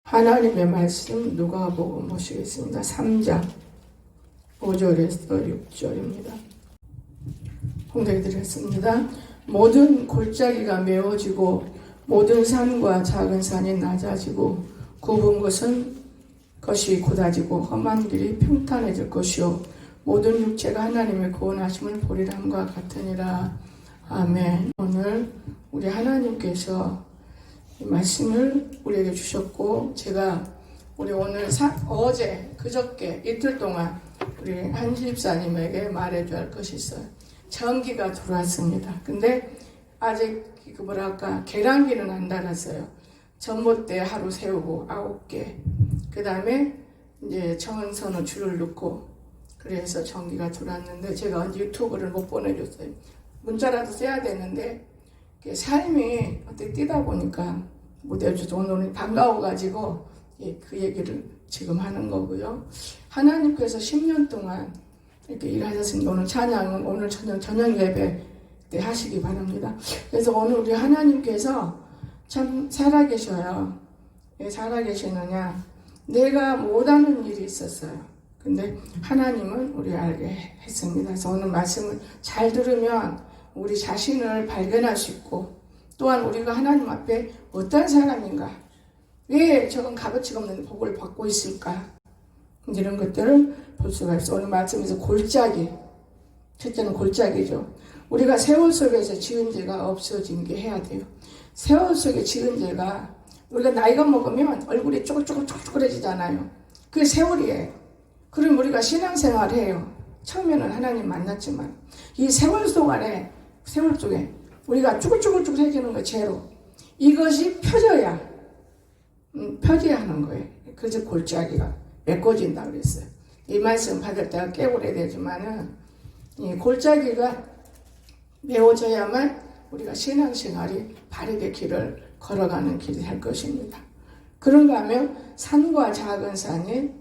하나님의 말씀 누가복음 보시겠습니다. 3장 5절에서 6절입니다. 홍대드렸습니다. 모든 골짜기가 메워지고 모든 산과 작은 산이 낮아지고 굽은 것이 곧아지고 험한 길이 평탄해질 것이요 모든 육체가 하나님의 구원하심을 보리람과 같으니라. 아멘. 오늘 우리 하나님께서 이 말씀을 우리에게 주셨고, 제가 우리 오늘 어제 그저께 이틀 동안 우리 한 집사님에게 말해줘야 할 것이 있어요. 전기가 들어왔습니다. 근데 아직 계량기는 안 달았어요. 전봇대 하루 세우고 9개. 그 다음에 이제 정선은 줄을 넣고, 그래서 전기가 들어왔는데 제가 유튜브를 못 보내줬어요. 문자라도 써야 되는데 삶이 어떻게 뛰다 보니까 못 해줘서 오늘 반가워가지고 그 얘기를 지금 하는 거고요. 하나님께서 10년 동안 이렇게 일하셨으니까 오늘 찬양은 오늘 저녁 예배 때 하시기 바랍니다. 그래서 오늘 우리 하나님께서 참 살아계셔요. 왜 살아계시느냐? 내가 못하는 일이 있었어요. 근데 하나님은 우리 알게 했습니다. 그래서 오늘 말씀을 잘 들으면 우리 자신을 발견할 수 있고, 또한 우리가 하나님 앞에 어떤 사람인가, 왜 저건 값어치가 없는 복을 받고 있을까, 이런 것들을 볼 수가 있어요. 오늘 말씀에서 골짜기, 첫째는 골짜기죠. 우리가 세월 속에서 지은 죄가 없어진 게 해야 돼요. 세월 속에 지은 죄가, 우리가 나이가 먹으면 얼굴이 쪼글쪼글해지잖아요. 그게 세월이에요. 그럼 우리가 신앙생활을 해요. 처음에는 하나님 만났지만 이 세월 속에 우리가 쭈글쭈글해지는 거 죄로, 이것이 펴져야 하는 거예요. 그래서 골짜기가 메꿔진다 그랬어요. 이 말씀 받을 때가 꽤 오래되지만은 이 골짜기가 메워져야만 우리가 신앙생활이 바르게 길을 걸어가는 길이 될 것입니다. 그런가 하면 산과 작은 산이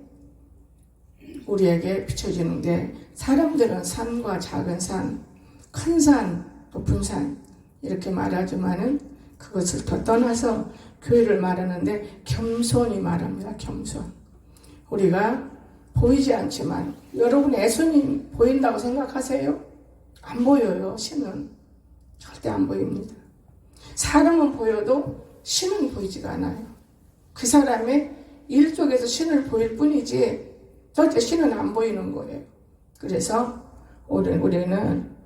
우리에게 비춰지는데, 사람들은 산과 작은 산, 큰 산, 높은 산 이렇게 말하지만은 그것을 더 떠나서 교회를 말하는데 겸손히 말합니다. 겸손. 우리가 보이지 않지만, 여러분 애손이 보인다고 생각하세요? 안 보여요. 신은 절대 안 보입니다. 사람은 보여도 신은 보이지가 않아요. 그 사람의 일 속에서 신을 보일 뿐이지 절대 신은 안 보이는 거예요. 그래서 우리는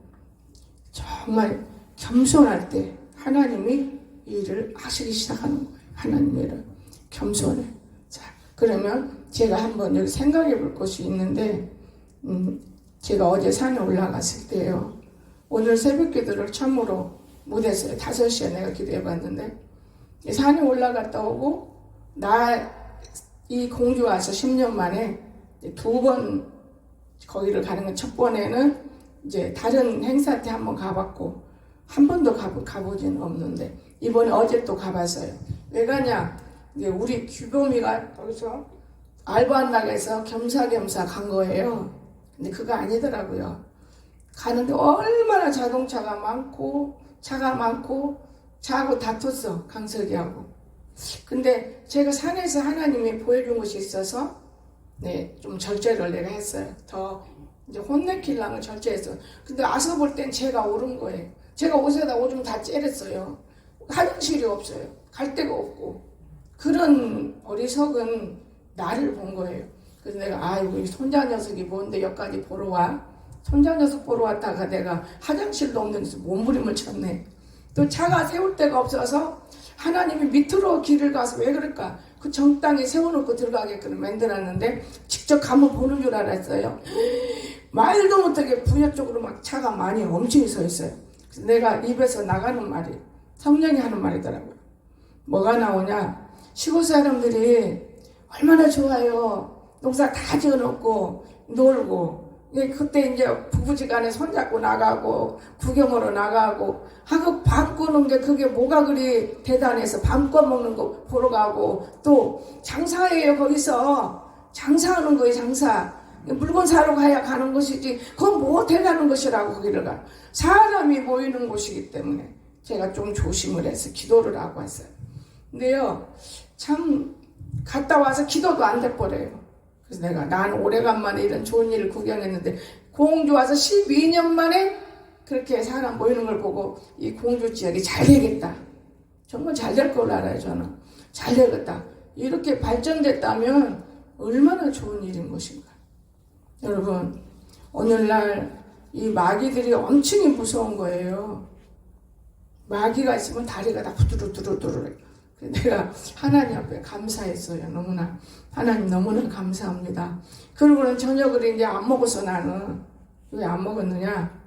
정말 겸손할 때 하나님이 일을 하시기 시작하는 거예요. 하나님의 일을 겸손해. 자, 그러면 제가 한번 여기 생각해 볼 것이 있는데, 제가 어제 산에 올라갔을 때요, 오늘 새벽 기도를 참으로 못했어요. 5시에 내가 기도해 봤는데, 산에 올라갔다 오고 이 공주 와서 10년 만에 2번 거기를 가는 건, 첫 번에는 이제 다른 행사 때 한번 가봤고 한 번도 가보진 없는데, 이번에 어제 또 가봤어요. 왜 가냐? 이제 우리 규범이가 거기서 알바한다고 겸사겸사 간 거예요. 근데 그거 아니더라고요. 가는데 얼마나 자동차가 많고 차가 많고 차하고 다퉜어, 강석이하고. 근데 제가 산에서 하나님이 보여준 것이 있어서 좀 절제를 내가 했어요. 더 이제 혼내키려고 절제했어요. 근데 와서 볼 땐 제가 옳은 거예요. 제가 옷에다 오줌 다 째렸어요. 화장실이 없어요. 갈 데가 없고. 그런 어리석은 나를 본 거예요. 그래서 내가 아이고 이 손자 녀석이 뭔데 여기까지 보러 와. 손자 녀석 보러 왔다가 내가 화장실도 없는 데서 몸부림을 쳤네. 또 차가 세울 데가 없어서 하나님이 밑으로 길을 가서, 왜 그럴까? 그 정땅에 세워놓고 들어가게끔 만들었는데 직접 가면 보는 줄 알았어요. 말도 못하게 부여 쪽으로 막 차가 많이 엄청 서 있어요. 그래서 내가 입에서 나가는 말이 성령이 하는 말이더라고요. 뭐가 나오냐? 시골 사람들이 얼마나 좋아요. 농사 다 지어놓고 놀고, 그때 이제 부부지간에 손잡고 나가고 구경으로 나가고 하고 밥 꾸는 게 그게 뭐가 그리 대단해서 밥 꺼 먹는 거 보러 가고, 또 장사해요. 거기서 장사하는 거예요. 장사. 물건 사러 가는 것이지 그건 뭐 대단한 것이라고 거기를 가. 사람이 모이는 곳이기 때문에 제가 좀 조심을 해서 기도를 하고 왔어요. 근데요, 참 갔다 와서 기도도 안 돼버려요. 그래서 내가 나는 오래간만에 이런 좋은 일을 구경했는데 공주 와서 12년 만에 그렇게 사람 모이는 걸 보고 이 공주 지역이 잘 되겠다. 정말 잘 될 걸 알아요. 저는 잘 되겠다. 이렇게 발전됐다면 얼마나 좋은 일인 것인가. 여러분 오늘날 이 마귀들이 엄청히 무서운 거예요. 마귀가 있으면 다리가 다 후두루두루두루. 내가 하나님 앞에 감사했어요. 너무나 하나님 너무나 감사합니다. 그러고는 저녁을 이제 안 먹었어. 나는 왜 안 먹었느냐,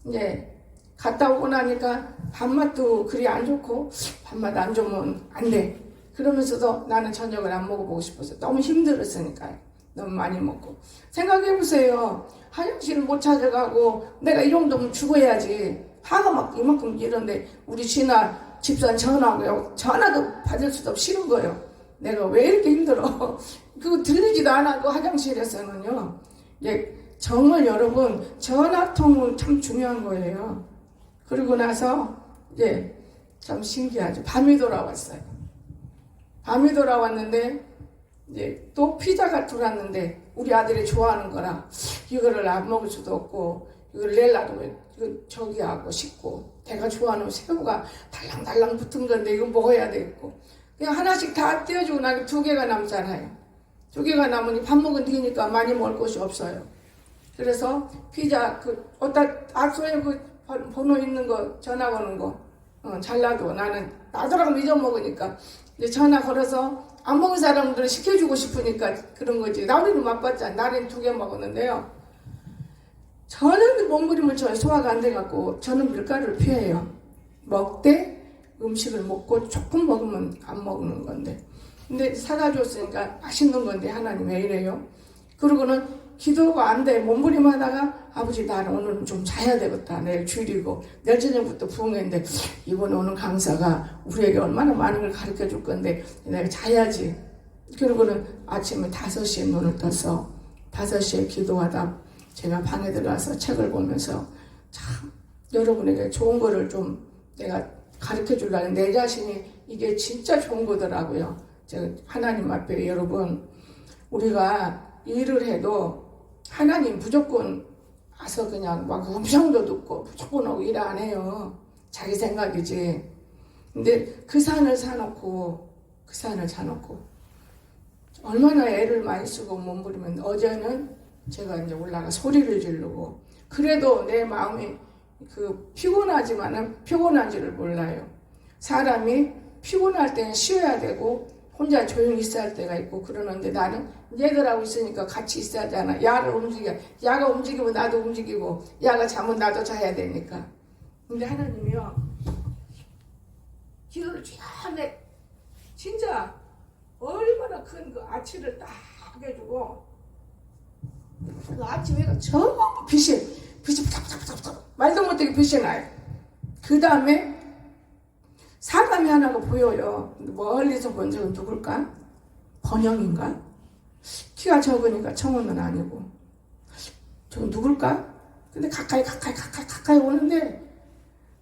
이제 갔다 오고 나니까 밥맛도 그리 안 좋고 밥맛 안 좋으면 안 돼. 그러면서도 나는 저녁을 안 먹어보고 싶어서 너무 힘들었으니까요. 너무 많이 먹고. 생각해보세요. 화장실을 못 찾아가고 내가 이 정도면 죽어야지. 화가 막 이만큼 이런데 우리 집사람 전화하고요. 전화도 받을 수도 없이 싫은 거예요. 내가 왜 이렇게 힘들어. 그거 들리지도 않아. 그 화장실에서는요. 예, 정말 여러분 전화통은 참 중요한 거예요. 그러고 나서 이제 참 신기하죠. 밤이 돌아왔어요. 밤이 돌아왔는데 이제 또 피자가 들어왔는데 우리 아들이 좋아하는 거라 이거를 안 먹을 수도 없고 이걸 내려도 이거 저기 하고 싶고 내가 좋아하는 새우가 달랑달랑 붙은 건데 이거 먹어야 되겠고 그냥 하나씩 다 떼어주고 나니까 2개가 남잖아요. 2개가 남으니 밥 먹은 뒤니까 많이 먹을 것이 없어요. 그래서 피자 어디다 악소에 번호 있는 거 전화 거는 거 잘라도 나는 나더라고 잊어먹으니까 이제 전화 걸어서 안 먹은 사람들은 시켜주고 싶으니까 그런 거지. 나우리는 맛봤잖아. 나는 2개 먹었는데요. 저는 몸부림을 쳐요. 소화가 안 돼갖고 저는 밀가루를 피해요. 먹되 음식을 먹고 조금 먹으면 안 먹는 건데 근데 사다 줬으니까 맛있는 건데 하나님 왜 이래요? 그러고는 기도가 안 돼. 몸부림하다가 아버지 나는 오늘은 좀 자야 되겠다. 내일 주일이고 내일 저녁부터 부흥회인데 이번에 오는 강사가 우리에게 얼마나 많은 걸 가르쳐 줄 건데 내가 자야지. 그러고는 아침에 5시에 눈을 떠서 5시에 기도하다 제가 방에 들어가서 책을 보면서 참 여러분에게 좋은 거를 좀 내가 가르쳐 주려는 내 자신이 이게 진짜 좋은 거더라고요. 제가 하나님 앞에 여러분 우리가 일을 해도 하나님 무조건 와서 그냥 막 음성도 듣고 무조건 오고 일 안 해요. 자기 생각이지. 근데 그 산을 사놓고 얼마나 애를 많이 쓰고 몸부리면 어제는 제가 이제 올라가 소리를 지르고 그래도 내 마음이 피곤하지만은 피곤한지를 몰라요. 사람이 피곤할 때는 쉬어야 되고 혼자 조용히 있어야 할 때가 있고 그러는데 나는 얘들하고 있으니까 같이 있어야 하잖아. 야를 움직여. 야가 움직이면 나도 움직이고 야가 자면 나도 자야 되니까. 근데 하나님이요. 기도를 쫙 진짜 얼마나 큰 그 아치를 딱 해주고 그 아치 위가 전부 빛이 말도 못하게 빛이 나요. 그 다음에 사람이 하나가 보여요. 멀리서 본 적은 누굴까? 번영인가? 키가 적으니까 청혼은 아니고 저건 누굴까? 근데 가까이 오는데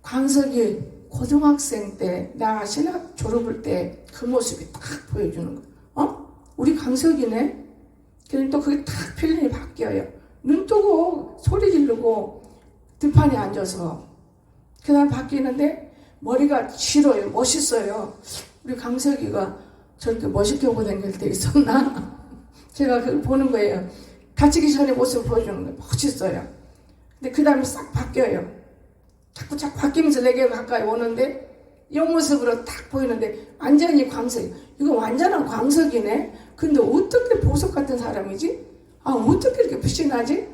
광석이 고등학생 때 나 신학 졸업할 때 그 모습이 딱 보여주는 거야. 우리 광석이네? 그럼 또 그게 딱 필름이 바뀌어요. 눈 뜨고 소리 지르고 들판에 앉아서 그 다음 바뀌는데 머리가 길어요. 멋있어요. 우리 강석이가 저렇게 멋있게 오고 다닐 때 있었나? 제가 그걸 보는 거예요. 다치기 전에 모습을 보여주는 거예요. 멋있어요. 근데 그 다음에 싹 바뀌어요. 자꾸 바뀌면서 내게 가까이 오는데 이 모습으로 딱 보이는데 완전히 광석이. 이거 완전한 광석이네. 근데 어떻게 보석 같은 사람이지? 어떻게 이렇게 빛이 나지?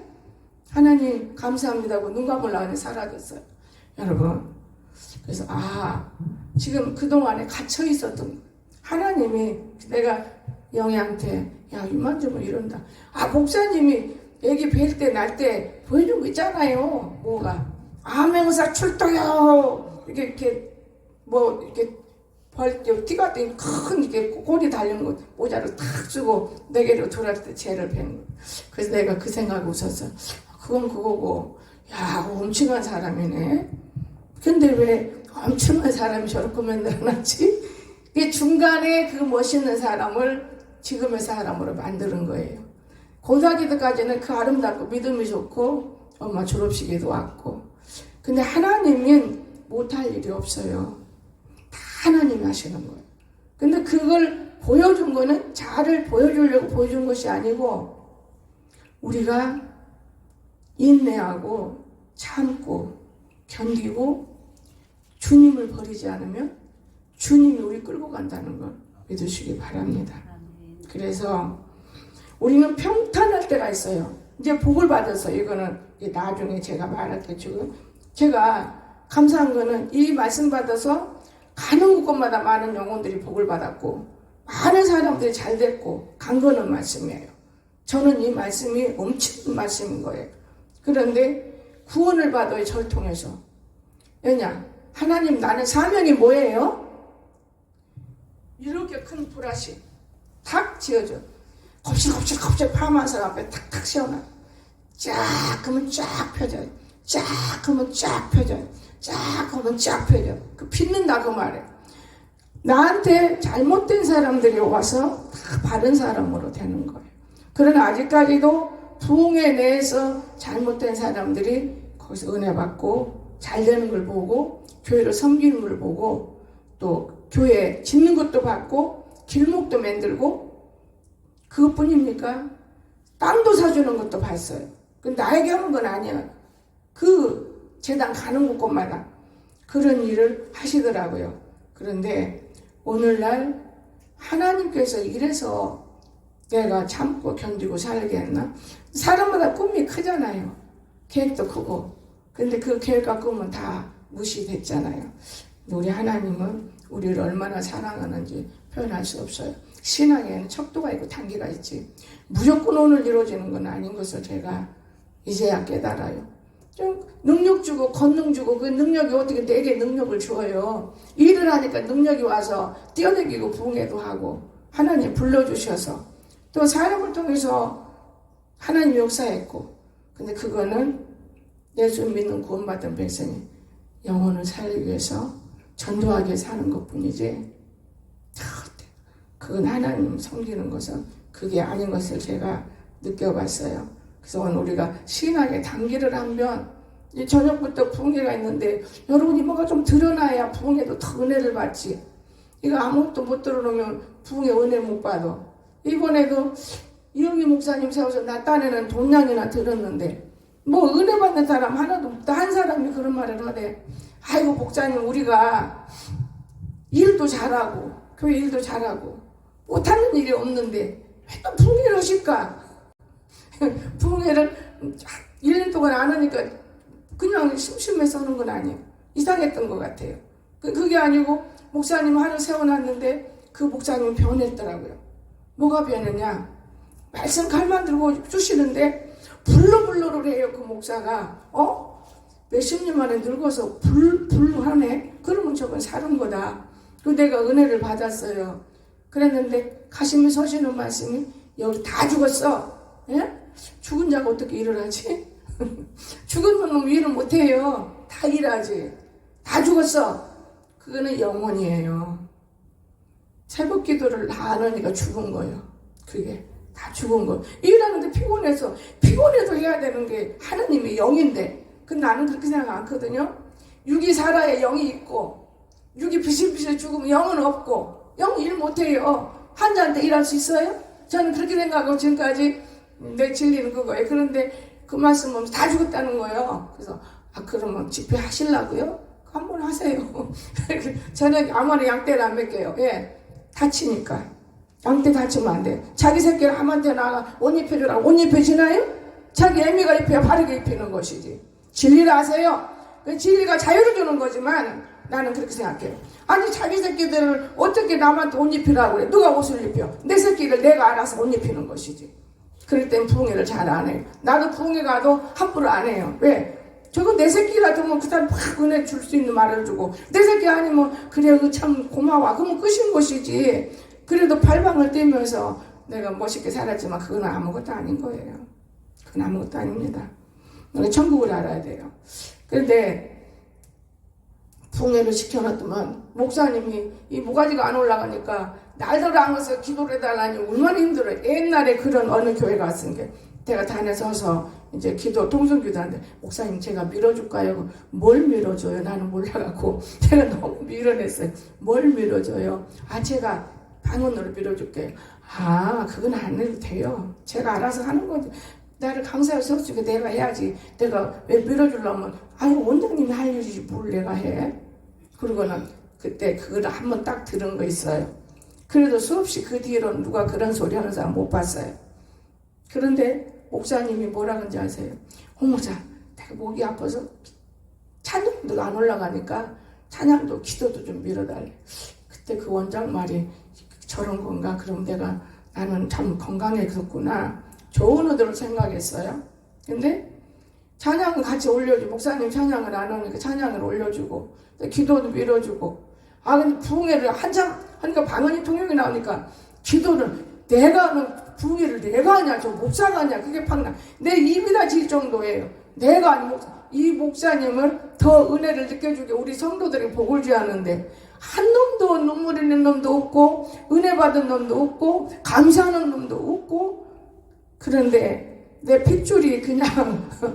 하나님 감사합니다 하고 눈 감으려고 사라졌어요. 여러분. 그래서 지금 그동안에 갇혀 있었던 하나님이 내가 영희한테 야 이만저만 이런다. 목사님이 애기 뵐 때 날 때 보여준 거 있잖아요. 뭐가 암행사 출동요 이렇게 티 같은 큰 이렇게 꼬리 달린 거 모자를 탁 쓰고 내게로 돌아올 때 쟤를 뵌 거. 그래서 내가 그 생각에 웃었어. 그건 그거고 야 엄청난 사람이네. 근데 왜 엄청난 사람이 저렇게 만들어놨지? 중간에 그 멋있는 사람을 지금의 사람으로 만드는 거예요. 고등학교 때까지는 그 아름답고 믿음이 좋고 엄마 졸업식에도 왔고, 근데 하나님은 못할 일이 없어요. 다 하나님이 하시는 거예요. 근데 그걸 보여준 거는 자아를 보여주려고 보여준 것이 아니고 우리가 인내하고 참고 견디고 주님을 버리지 않으면 주님이 우리 끌고 간다는 걸 믿으시기 바랍니다. 그래서 우리는 평탄할 때가 있어요. 이제 복을 받아서 이거는 나중에 제가 말할게요. 지금 제가 감사한 거는 이 말씀 받아서 가는 곳마다 많은 영혼들이 복을 받았고 많은 사람들이 잘 됐고 간 거는 말씀이에요. 저는 이 말씀이 엄청난 말씀인 거예요. 그런데 구원을 받아요. 저를 통해서. 왜냐? 하나님, 나는 사명이 뭐예요? 이렇게 큰 불화시 탁 지어줘. 곱실곱실 파마한 사람 앞에 탁탁 세워놔. 쫙 하면 쫙 펴져요. 쫙 하면 쫙 펴져요. 쫙 하면 쫙 펴져요. 그 핀는다 그 말이에요. 나한테 잘못된 사람들이 와서 다 바른 사람으로 되는 거예요. 그러나 아직까지도 부흥에 대해서 잘못된 사람들이 거기서 은혜 받고 잘 되는 걸 보고 교회를 섬기는 걸 보고 또 교회 짓는 것도 받고 길목도 만들고 그것뿐입니까? 땅도 사주는 것도 봤어요. 근데 나에게 하는 건 아니야. 그 재단 가는 곳마다 그런 일을 하시더라고요. 그런데 오늘날 하나님께서 이래서 내가 참고 견디고 살게 했나? 사람마다 꿈이 크잖아요. 계획도 크고. 근데 그 계획과 꿈은 다 무시됐잖아요. 우리 하나님은 우리를 얼마나 사랑하는지 표현할 수 없어요. 신앙에는 척도가 있고 단계가 있지. 무조건 오늘 이루어지는 건 아닌 것을 제가 이제야 깨달아요. 좀 능력 주고 권능 주고 그 능력이 어떻게 내게 능력을 주어요. 일을 하니까 능력이 와서 뛰어다니고 부흥회도 하고 하나님 불러주셔서 또 사람을 통해서 하나님 역사했고, 근데 그거는 예수 믿는 구원받은 백성이 영혼을 살리기 위해서 전도하게 사는 것뿐이지 그건 하나님 섬기는 것은 그게 아닌 것을 제가 느껴봤어요. 그래서 오늘 우리가 신앙의 단계를 하면 저녁부터 부흥회가 있는데 여러분이 뭐가 좀 드러나야 부흥회도 더 은혜를 받지. 이거 아무것도 못 드러놓으면 부흥회 은혜 못 받아. 이번에도 이영희 목사님 세워서 나 딴에는 돈량이나 들었는데 뭐 은혜 받는 사람 하나도 없다. 한 사람이 그런 말을 하대. 아이고 목사님, 우리가 일도 잘하고 교회 일도 잘하고 못하는 일이 없는데 왜 또 부흥회를 하실까? 부흥회를 1년 동안 안 하니까 그냥 심심해서 하는 건 아니에요. 이상했던 것 같아요. 그게 아니고 목사님 하루 세워놨는데 그 목사님은 변했더라고요. 뭐가 변했냐? 말씀 칼만 들고 주시는데 불로불로를 해요. 그 목사가 몇십 년 만에 늙어서 불하네. 그러면 저건 사는 거다. 그 내가 은혜를 받았어요. 그랬는데 가시면 서시는 말씀이 여기 다 죽었어. 예? 죽은 자가 어떻게 일을 하지? 죽은 놈은 일을 못해요. 다 일하지. 다 죽었어. 그거는 영혼이에요. 새벽 기도를 다 안 하니까 죽은 거예요. 그게 다 죽은 거. 일하는데 피곤해도 해야 되는 게 하나님의 영인데, 근데 나는 그렇게 생각 않거든요. 육이 살아야 영이 있고, 육이 비실비실 죽으면 영은 없고, 영 일 못해요. 환자한테 일할 수 있어요? 저는 그렇게 생각하고 지금까지 내 진리는 그거예요. 그런데 그 말씀 보면 다 죽었다는 거예요. 그래서 그러면 집회 하시려고요? 한번 하세요. 저는 아무나 양떼를 안 맡겨요. 예, 다치니까. 양떼 다치면 안 돼요. 자기 새끼를 함한테 나가 옷 입혀주라고 옷 입혀지나요? 자기 애미가 입혀야 바르게 입히는 것이지. 진리를 아세요? 그 진리가 자유를 주는 거지만 나는 그렇게 생각해요. 아니 자기 새끼들을 어떻게 남한테 옷 입히라고 그래. 누가 옷을 입혀? 내 새끼를 내가 알아서 옷 입히는 것이지. 그럴 땐 부흥회를 잘 안 해요. 나도 부흥회 가도 함부로 안 해요. 왜? 저거 내 새끼 같으면 그 사람 팍 은혜 줄 수 있는 말을 주고, 내 새끼 아니면 그래 참 고마워 그러면 끝인 것이지. 그래도 발방을 떼면서 내가 멋있게 살았지만 그건 아무것도 아닌 거예요. 그건 아무것도 아닙니다. 너가 천국을 알아야 돼요. 그런데 부흥회를 시켜놨더만 목사님이 이 모가지가 안 올라가니까 날들 안 가서 기도를 해달라니 얼마나 힘들어요. 옛날에 그런 어느 교회 갔은 게 내가 단에 서서 이제 기도 통성기도 하는데 목사님 제가 밀어줄까요? 뭘 밀어줘요? 나는 몰라갖고 제가 너무 밀어냈어요. 뭘 밀어줘요? 아 제가 방언으로 밀어줄게요. 아 그건 안 해도 돼요. 제가 알아서 하는 거지. 나를 강사로 세웠으니까 내가 해야지. 내가 왜 밀어주려면 아니 원장님이 할 일이지 뭘 내가 해. 그러고는 그때 그걸 한번 딱 들은 거 있어요. 그래도 수없이 그 뒤로는 누가 그런 소리 하는 사람 못 봤어요. 그런데 목사님이 뭐라 그런지 아세요? 홍목사 내가 목이 아파서 찬양도 안 올라가니까 찬양도 기도도 좀 밀어달래. 그때 그 원장 말이 저런 건가? 그럼 내가 나는 참 건강해졌구나. 좋은 의도로 생각했어요. 근데 찬양은 같이 올려주고 목사님 찬양을 안 하니까 찬양을 올려주고 기도도 밀어주고 아 근데 부흥회를 한참 하니까 방언이 통역이 나오니까 기도를 내가 하는 부흥회를 내가 하냐 저 목사가 하냐 그게 팍나 내 입이 다질 정도예요. 내가 아니 이 목사님은 더 은혜를 느껴주게 우리 성도들이 복을 주하는데 한 놈도 눈물 있는 놈도 없고 은혜 받은 놈도 없고 감사하는 놈도 없고 그런데 내 핏줄이 그냥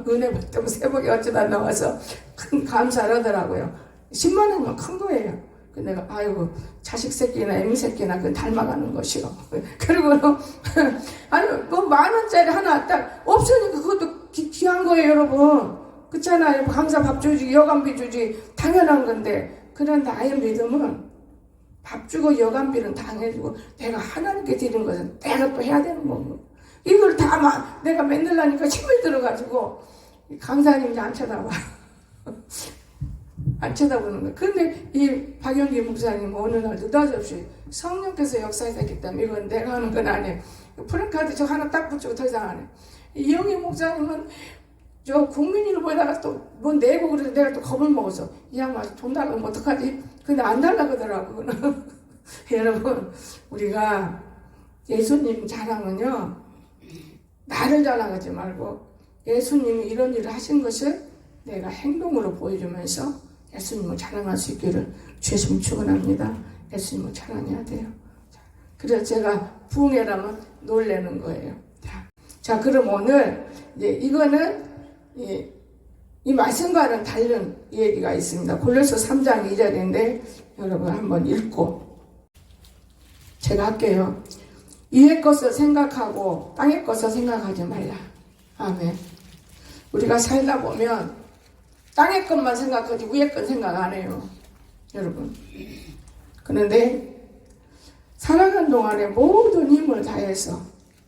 은혜 받다고 새벽에 어쩌다 나와서 큰 감사를 하더라고요. 10만 원이면 큰 거예요. 내가 아이고 자식 새끼나 애미 새끼나 그 닮아가는 것이요. 그리고는 아니 뭐 10,000원짜리 하나 딱 없으니까 그것도 귀한 거예요 여러분. 그렇잖아요. 강사 밥 주지 여간비 주지 당연한 건데 그런데 아예 믿음은 밥 주고 여간비는 당해주고 내가 하나님께 드리는 것은 내가 또 해야 되는 거고 이걸 다 막 내가 맨날 하니까 힘을 들어가지고 강사님이 안 쳐다봐. 안 쳐다보는 거야. 근데 이 박영기 목사님 어느 날 느닷없이 성령께서 역사했기 때문에 이건 내가 하는 건 아니에요. 프랭카드 저 하나 딱 붙이고 더 이상 안 해. 이영희 목사님은 저 국민일보에다가 또 뭐 내고 그래서 내가 또 겁을 먹었어. 이 양반 돈 달라면 어떡하지? 근데 안 달라 그러더라고. 여러분 우리가 예수님 자랑은요. 나를 자랑하지 말고 예수님이 이런 일을 하신 것을 내가 행동으로 보여주면서 예수님을 자랑할 수 있기를 주님 축원합니다. 예수님을 자랑해야 돼요. 그래서 제가 부흥회라면 놀래는 거예요. 자 그럼 오늘 이제 이거는 이 말씀과는 다른 얘기가 있습니다. 골로새 3장 2절인데 여러분 한번 읽고 제가 할게요. 위의 것을 생각하고 땅의 것을 생각하지 말라. 아멘. 우리가 살다 보면 땅의 것만 생각하지 위의 것 생각 안 해요. 여러분. 그런데 살아가는 동안에 모든 힘을 다해서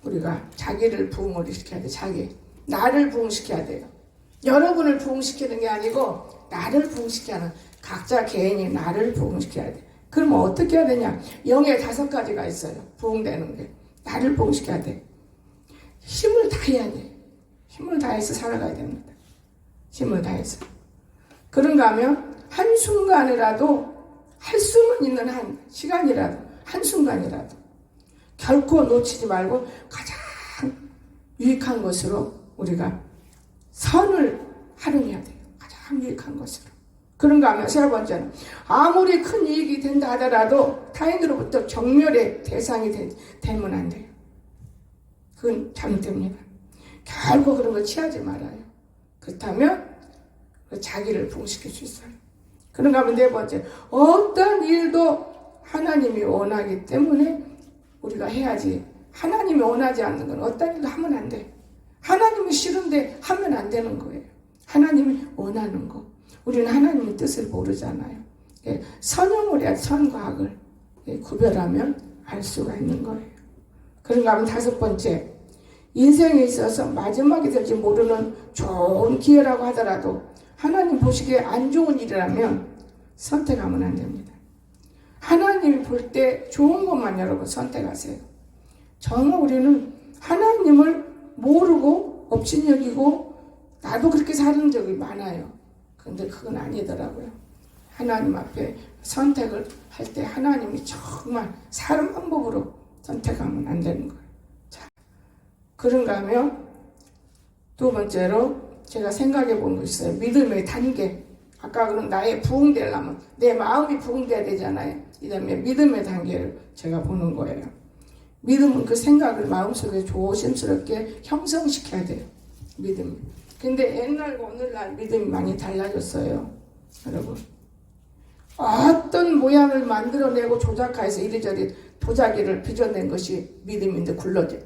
우리가 자기를 부흥을 시켜야 돼. 나를 부흥시켜야 돼요. 여러분을 부흥시키는 게 아니고 나를 부흥시켜야 하는 각자 개인이 나를 부흥시켜야 돼. 그러면 어떻게 해야 되냐? 영의 5가지가 있어요. 부흥되는 게. 나를 부흥시켜야 돼. 힘을 다해야 돼. 힘을 다해서 살아가야 됩니다. 힘을 다해서. 그런가 하면 한순간이라도 할 수는 있는 한 시간이라도 한순간이라도 결코 놓치지 말고 가장 유익한 것으로 우리가 선을 활용해야 돼요. 가장 유익한 것으로. 그런가 하면 세 번째는 아무리 큰 이익이 된다 하더라도 타인으로부터 경멸의 대상이 되면 안 돼요. 그건 잘못됩니다. 결코 그런 거 취하지 말아요. 그렇다면 자기를 부흥시킬 수 있어요. 그런가 하면 네 번째 어떤 일도 하나님이 원하기 때문에 우리가 해야지 하나님이 원하지 않는 건 어떤 일도 하면 안 돼. 하나님이 싫은데 하면 안 되는 거예요. 하나님이 원하는 거. 우리는 하나님의 뜻을 모르잖아요. 선형을 해야 선과 악을 구별하면 알 수가 있는 거예요. 그런가 하면 5번째 인생에 있어서 마지막이 될지 모르는 좋은 기회라고 하더라도 하나님 보시기에 안 좋은 일이라면 선택하면 안 됩니다. 하나님이 볼 때 좋은 것만 여러분 선택하세요. 정말 우리는 하나님을 모르고 업신여기고 나도 그렇게 사는 적이 많아요. 근데 그건 아니더라고요. 하나님 앞에 선택을 할 때 하나님이 정말 사람 방법으로 선택하면 안 되는 거예요. 자, 그런가 하면 두 번째로 제가 생각해 본 거 있어요. 믿음의 단계. 아까 그럼 나의 부흥되려면 내 마음이 부흥돼야 되잖아요. 그다음에 믿음의 단계를 제가 보는 거예요. 믿음은 그 생각을 마음속에 조심스럽게 형성시켜야 돼요. 믿음이. 근데 옛날과 오늘날 믿음이 많이 달라졌어요. 여러분. 어떤 모양을 만들어내고 조작해서 이리저리 도자기를 빚어낸 것이 믿음인데 굴러져.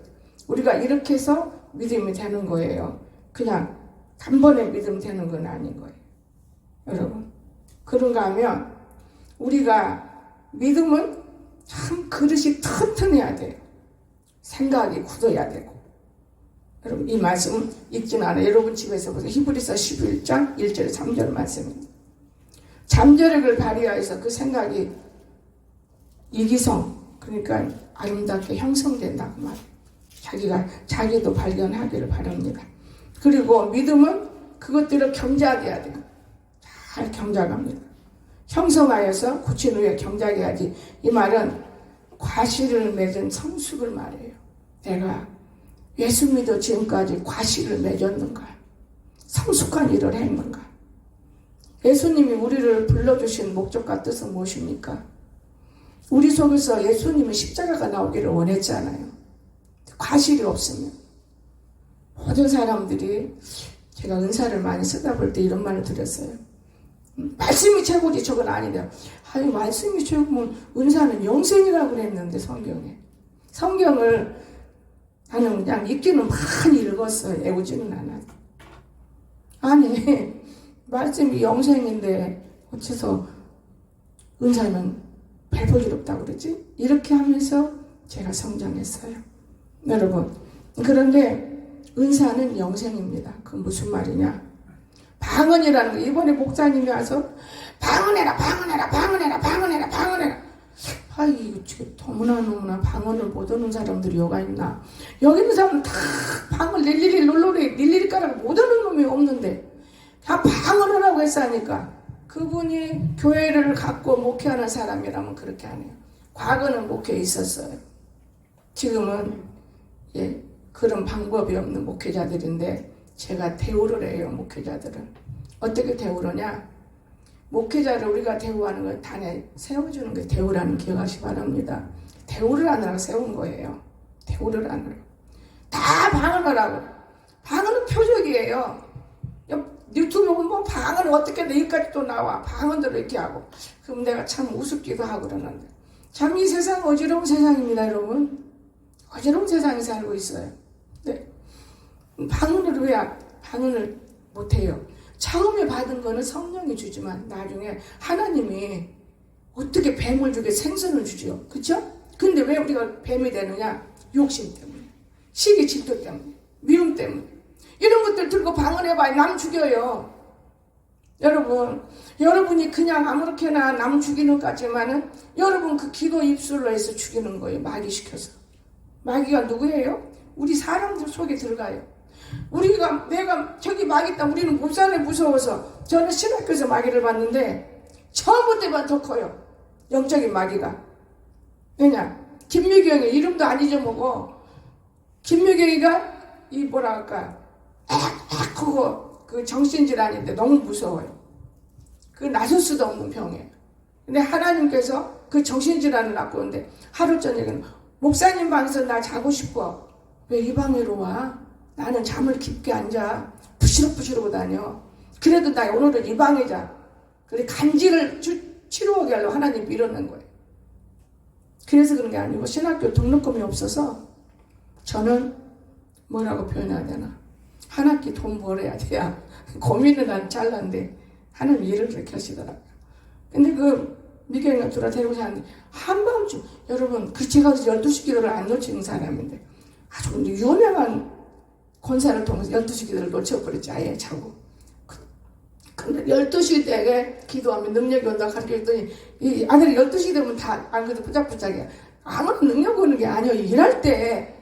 우리가 이렇게 해서 믿음이 되는 거예요. 그냥 단번에 믿음 되는 건 아닌 거예요. 여러분. 그런가 하면 우리가 믿음은 참 그릇이 튼튼해야 돼요. 생각이 굳어야 되고. 여러분 이 말씀 읽지는 않아요. 여러분 집에서 보세요. 히브리서 11장 1절 3절 말씀입니다. 잠재력을 발휘하여서 그 생각이 이기성 그러니까 아름답게 형성된다고 말해요. 자기도 발견하기를 바랍니다. 그리고 믿음은 그것들을 경작해야 돼요. 잘 경작합니다. 형성하여서 굳힌 후에 경작해야지. 이 말은 과실을 맺은 성숙을 말해요. 내가 예수 믿어 지금까지 과실을 맺었는가? 성숙한 일을 했는가? 예수님이 우리를 불러주신 목적과 뜻은 무엇입니까? 우리 속에서 예수님은 십자가가 나오기를 원했잖아요. 과실이 없으면. 모든 사람들이 제가 은사를 많이 쓰다 볼 때 이런 말을 드렸어요. 말씀이 최고지 저건 아니래요. 아니 말씀이 최고면 은사는 영생이라고 그랬는데 성경을 나는 그냥 읽기는 많이 읽었어요. 애우지는 않아요. 아니 말씀이 영생인데 어째서 은사는 배부지럽다고 그러지? 이렇게 하면서 제가 성장했어요. 여러분 그런데 은사는 영생입니다. 그 무슨 말이냐? 방언이라는 거 이번에 목사님이 와서 방언해라. 아이 너무나 방언을 못 하는 사람들이 여가 있나? 여기 있는 사람은 다 방언 일일이 까라고 못 하는 놈이 없는데 다 방언을 하고 했으니까 그분이 교회를 갖고 목회하는 사람이라면 그렇게 하네요. 과거는 목회에 있었어요. 지금은 그런 방법이 없는 목회자들인데 제가 대우를 해요. 목회자들은 어떻게 대우하냐? 목회자를 우리가 대우하는 걸 단에 세워주는 게 대우라는 기억하시기 바랍니다. 대우를 하느라고 세운 거예요. 대우를 하느라고 다 방언을 하고. 방언은 표적이에요. 유튜브 보면 방언을 어떻게 내일까지 또 나와 방언대로 이렇게 하고. 그럼 내가 참 우습기도 하고 그러는데 참 이 세상 어지러운 세상입니다. 여러분 어지러운 세상에 살고 있어요. 네. 방언을 못해요. 처음에 받은 거는 성령이 주지만 나중에 하나님이 어떻게 뱀을 주게 생선을 주죠. 그렇죠? 근데 왜 우리가 뱀이 되느냐? 욕심 때문에, 시기 질투 때문에, 미움 때문에. 이런 것들 들고 방언해봐야 남 죽여요. 여러분이 그냥 아무렇게나 남 죽이는 것 같지만은 여러분 그 기도 입술로 해서 죽이는 거예요. 마귀시켜서. 마귀가 누구예요? 우리 사람들 속에 들어가요. 내가 저기 마귀 있다. 우리는 못 살래 무서워서. 저는 신학교에서 마귀를 봤는데 처음 볼 때만 더 커요. 영적인 마귀가. 왜냐? 김미경이 이름도 안 잊어먹어. 김미경이가 그거 그 정신질환인데 너무 무서워요. 그 나설 수도 없는 병이에요. 근데 하나님께서 그 정신질환을 낫고 오는데 하루 저녁에는 목사님 방에서 나 자고 싶어. 왜 이 방으로 와? 나는 잠을 깊게 앉아. 부시럭부시럭 다녀. 그래도 나 오늘은 이 방에 자. 그래 간지를 치료하게 하려고 하나님 밀어낸 거예요. 그래서 그런 게 아니고 신학교 등록금이 없어서 저는 뭐라고 표현해야 되나? 한 학기 돈 벌어야 돼야 고민을 난 잘난데 하나님 일을 그렇게 하시더라고요. 근데 그 미경이가 데리고 사는데 한밤중 여러분 제가 12시 기도를 안 놓치는 사람인데 아주 유명한 권사를 통해서 12시 기도를 놓쳐버렸지. 아예 자고. 근데 12시 때에 기도하면 능력이 온다 가르쳐줬더니 이 아들이 12시 되면 다 안 그래도 부작부작해. 아무런 능력 오는 게 아니에요. 일할 때.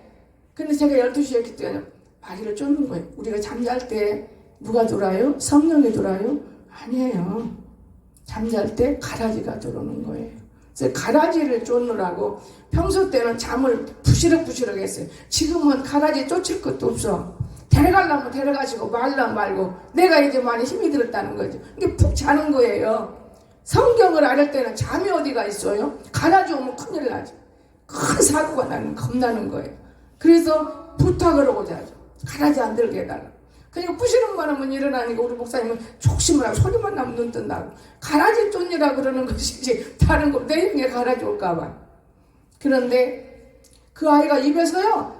근데 제가 12시에 기도하면 마귀를 쫓는 거예요. 우리가 잠잘 때 누가 돌아요? 성령이 돌아요? 아니에요. 잠잘 때 가라지가 들어오는 거예요. 그래서 가라지를 쫓느라고 평소 때는 잠을 부시럭부시럭 했어요. 지금은 가라지 쫓을 것도 없어. 데려가려면 데려가시고 말라면 말고 내가 이제 많이 힘이 들었다는 거죠. 이게 푹 자는 거예요. 성경을 알 때는 잠이 어디가 있어요? 가라지 오면 큰일 나죠. 큰 사고가 겁나는 거예요. 그래서 부탁을 하고 자죠. 가라지 안 들게 해달라. 그러니까 부시는 바람은 일어나니까 우리 목사님은 조심을 하고 소리만 나면 눈 뜬다고. 가라지 쫓느라 그러는 것이지 다른 거 내용에 가라지 올까봐. 그런데 그 아이가 입에서요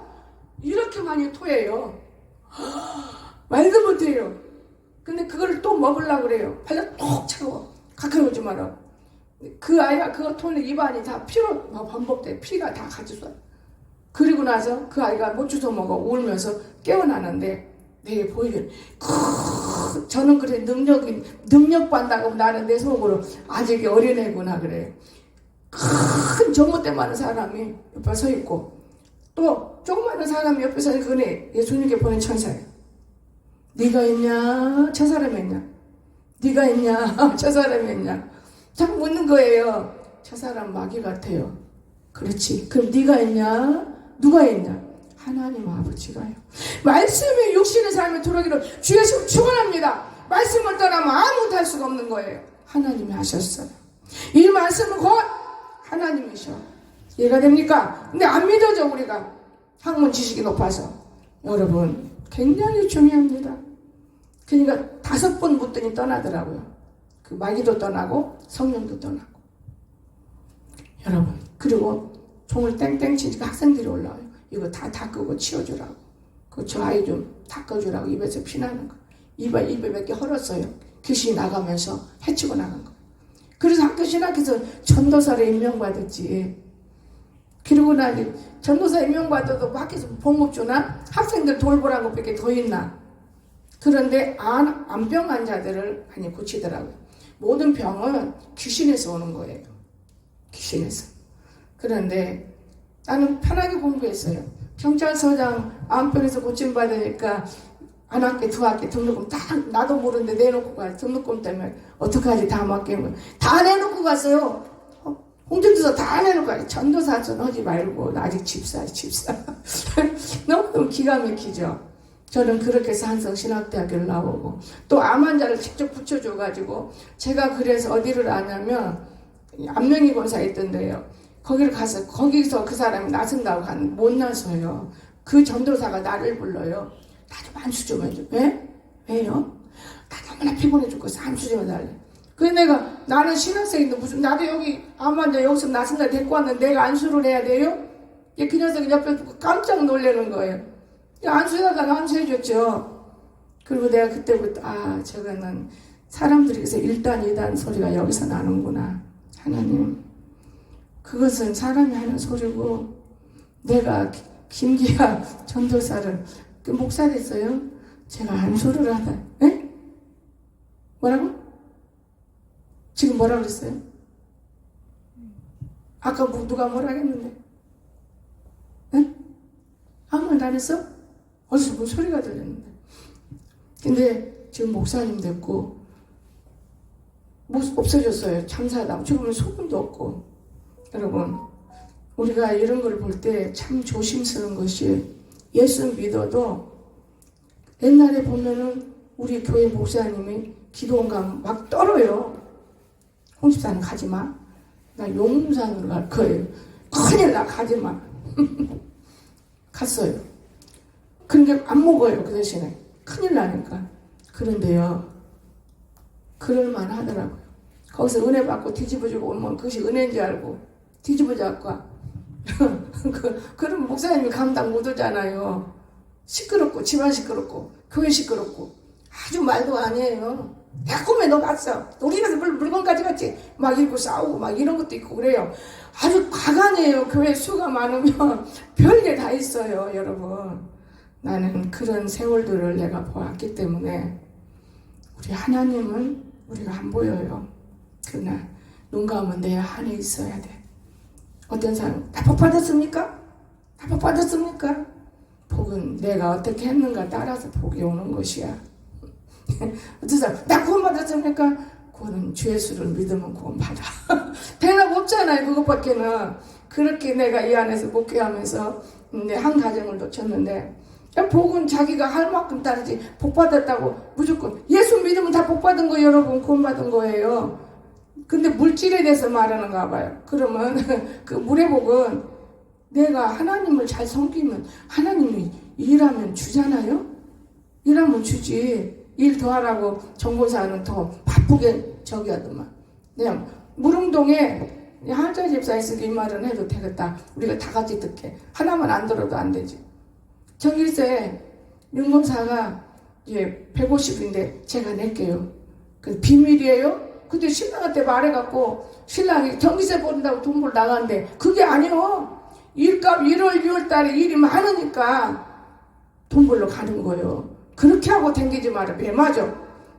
이렇게 많이 토해요. 말도 못해요. 근데 그걸 또 먹으려고 그래요. 발로 톡 차고 가까이 오지 마라. 그 아이가 그거 토는 입안이 다 피로 반복돼. 피가 다 같이 쏴요. 그리고 나서 그 아이가 못 주워 먹어 울면서 깨어나는데 내게 보이길 저는 그래 능력받다고 나는 내 속으로 아직 어린애구나 그래요. 큰 전봇대 많은 사람이 옆에 서 있고 또 조그마한 사람이 옆에 서 있는 그네 예수님께 보낸 천사예요. 네가 있냐? 저 사람이 있냐? 네가 있냐? 저 사람이 있냐? 자꾸 묻는 거예요. 저 사람 마귀 같아요. 그렇지. 그럼 네가 있냐? 누가 있냐? 하나님 아버지가요. 말씀이 육신의 삶에 들어오기를 주 예수 축원합니다. 말씀을 떠나면 아무것도 할 수가 없는 거예요. 하나님이 하셨어요. 이 말씀은 곧 하나님이셔. 이해가 됩니까? 근데 안 믿어져 우리가. 학문 지식이 높아서. 여러분 굉장히 중요합니다. 그러니까 5번 묻더니 떠나더라고요. 그 마귀도 떠나고 성령도 떠나고. 여러분 그리고 종을 땡땡 치니까 학생들이 올라와요. 이거 다 닦고 치워주라고. 저 아이 좀 닦아주라고 입에서 피나는 거. 입에 몇 개 헐었어요. 귀신이 나가면서 해치고 나간 거. 그래서 학교 신학에서 전도사를 임명받았지. 그리고 나니 전도사 임명받아도 밖에서 봉급 주나? 학생들 돌보라는 것밖에 더 있나? 그런데 암병 환자들을 많이 고치더라고요. 모든 병은 귀신에서 오는 거예요. 귀신에서. 그런데 나는 편하게 공부했어요. 경찰서장 암병에서 고침받으니까 한 학기, 두 학기 등록금 딱 나도 모르는데 내놓고 가요. 등록금 때문에 어떡하지 다 맡기는 거예요. 다 내놓고 갔어요. 홍준주서 다 내놓고 가요. 전도사전 하지 말고 나 아직 집사. 너무 기가 막히죠. 저는 그렇게 해서 한성신학대학교를 나오고 또 암 환자를 직접 붙여줘가지고 제가 그래서 어디를 아냐면 안명희 권사에 있던데요. 거기를 가서 거기서 그 사람이 나선다고 못 나서요. 그 전도사가 나를 불러요. 나 좀 안수 좀 해줘. 왜? 왜요? 나 너무나 피곤해 죽겠어. 안수 좀 해달래. 그래서 내가 나는 신학생인데 무슨 나도 여기 암 환자 여기서 나선다 데리고 왔는데 내가 안수를 해야 돼요? 그 녀석이 옆에 두고 깜짝 놀라는 거예요. 안수해달라고 안수해줬죠. 그리고 내가 그때부터 저거는 사람들에게서 1단 2단 소리가 여기서 나는구나. 하나님 그것은 사람이 하는 소리고 내가 김기아 전도사를 목사 됐어요. 제가 안수를 하다. 에? 뭐라고? 지금 뭐라 그랬어요? 아까 누가 뭐라 했는데? 에? 아무 말 안 했어? 어디서 무슨 소리가 들렸는데. 근데 지금 목사님 됐고 없어졌어요. 장사하다. 지금은 소금도 없고. 여러분 우리가 이런 걸 볼 때 참 조심스러운 것이 예수 믿어도 옛날에 보면은 우리 교회 목사님이 기도원 가면 막 떨어요. 홍집사는 가지마. 나 용산으로 갈 거예요. 큰일 나 가지마. 갔어요. 근데 안 먹어요. 그 대신에 큰일 나니까. 그런데요 그럴만 하더라고요. 거기서 은혜 받고 뒤집어주고 오면 그것이 은혜인 줄 알고 뒤집어져갖고 그럼 목사님이 감당 못하잖아요. 시끄럽고 집안 시끄럽고 교회 시끄럽고 아주 말도 아니에요. 내 꿈에 너 봤어. 우리나라 물건 가져갔지. 막 이러고 싸우고 막 이런 것도 있고 그래요. 아주 과간해요. 교회 수가 많으면 별게 다 있어요. 여러분 나는 그런 세월들을 내가 보았기 때문에 우리 하나님은 우리가 안 보여요. 그러나 눈 감으면 내 안에 있어야 돼. 어떤 사람 다 복 받았습니까? 다 복 받았습니까? 복은 내가 어떻게 했는가 따라서 복이 오는 것이야. 어떤 사람 나 구원 받았습니까? 구원은 주 예수를 믿으면 구원 받아. 대답 없잖아요. 그것밖에는. 그렇게 내가 이 안에서 목회하면서 한 가정을 놓쳤는데 복은 자기가 할 만큼 따르지. 복 받았다고 무조건 예수 믿으면 다 복 받은 거예요. 여러분 구원 받은 거예요. 근데 물질에 대해서 말하는가 봐요. 그러면 그 물의 복은 내가 하나님을 잘 섬기면 하나님이 일하면 주잖아요. 일하면 주지. 일 더 하라고 정보사는 더 바쁘게 저기 하더만. 그냥 무릉동에 한자 집사에서 이 말은 해도 되겠다. 우리가 다 같이 듣게. 하나만 안 들어도 안 되지. 정일세 윤검사가 이제 150인데 제가 낼게요. 그 비밀이에요. 근데 신랑한테 말해갖고 신랑이 전기세 버린다고 돈 벌 나가는데 그게 아니요. 일값 1월 2월 달에 일이 많으니까 돈 벌러 가는 거예요. 그렇게 하고 댕기지 마라. 왜 맞아?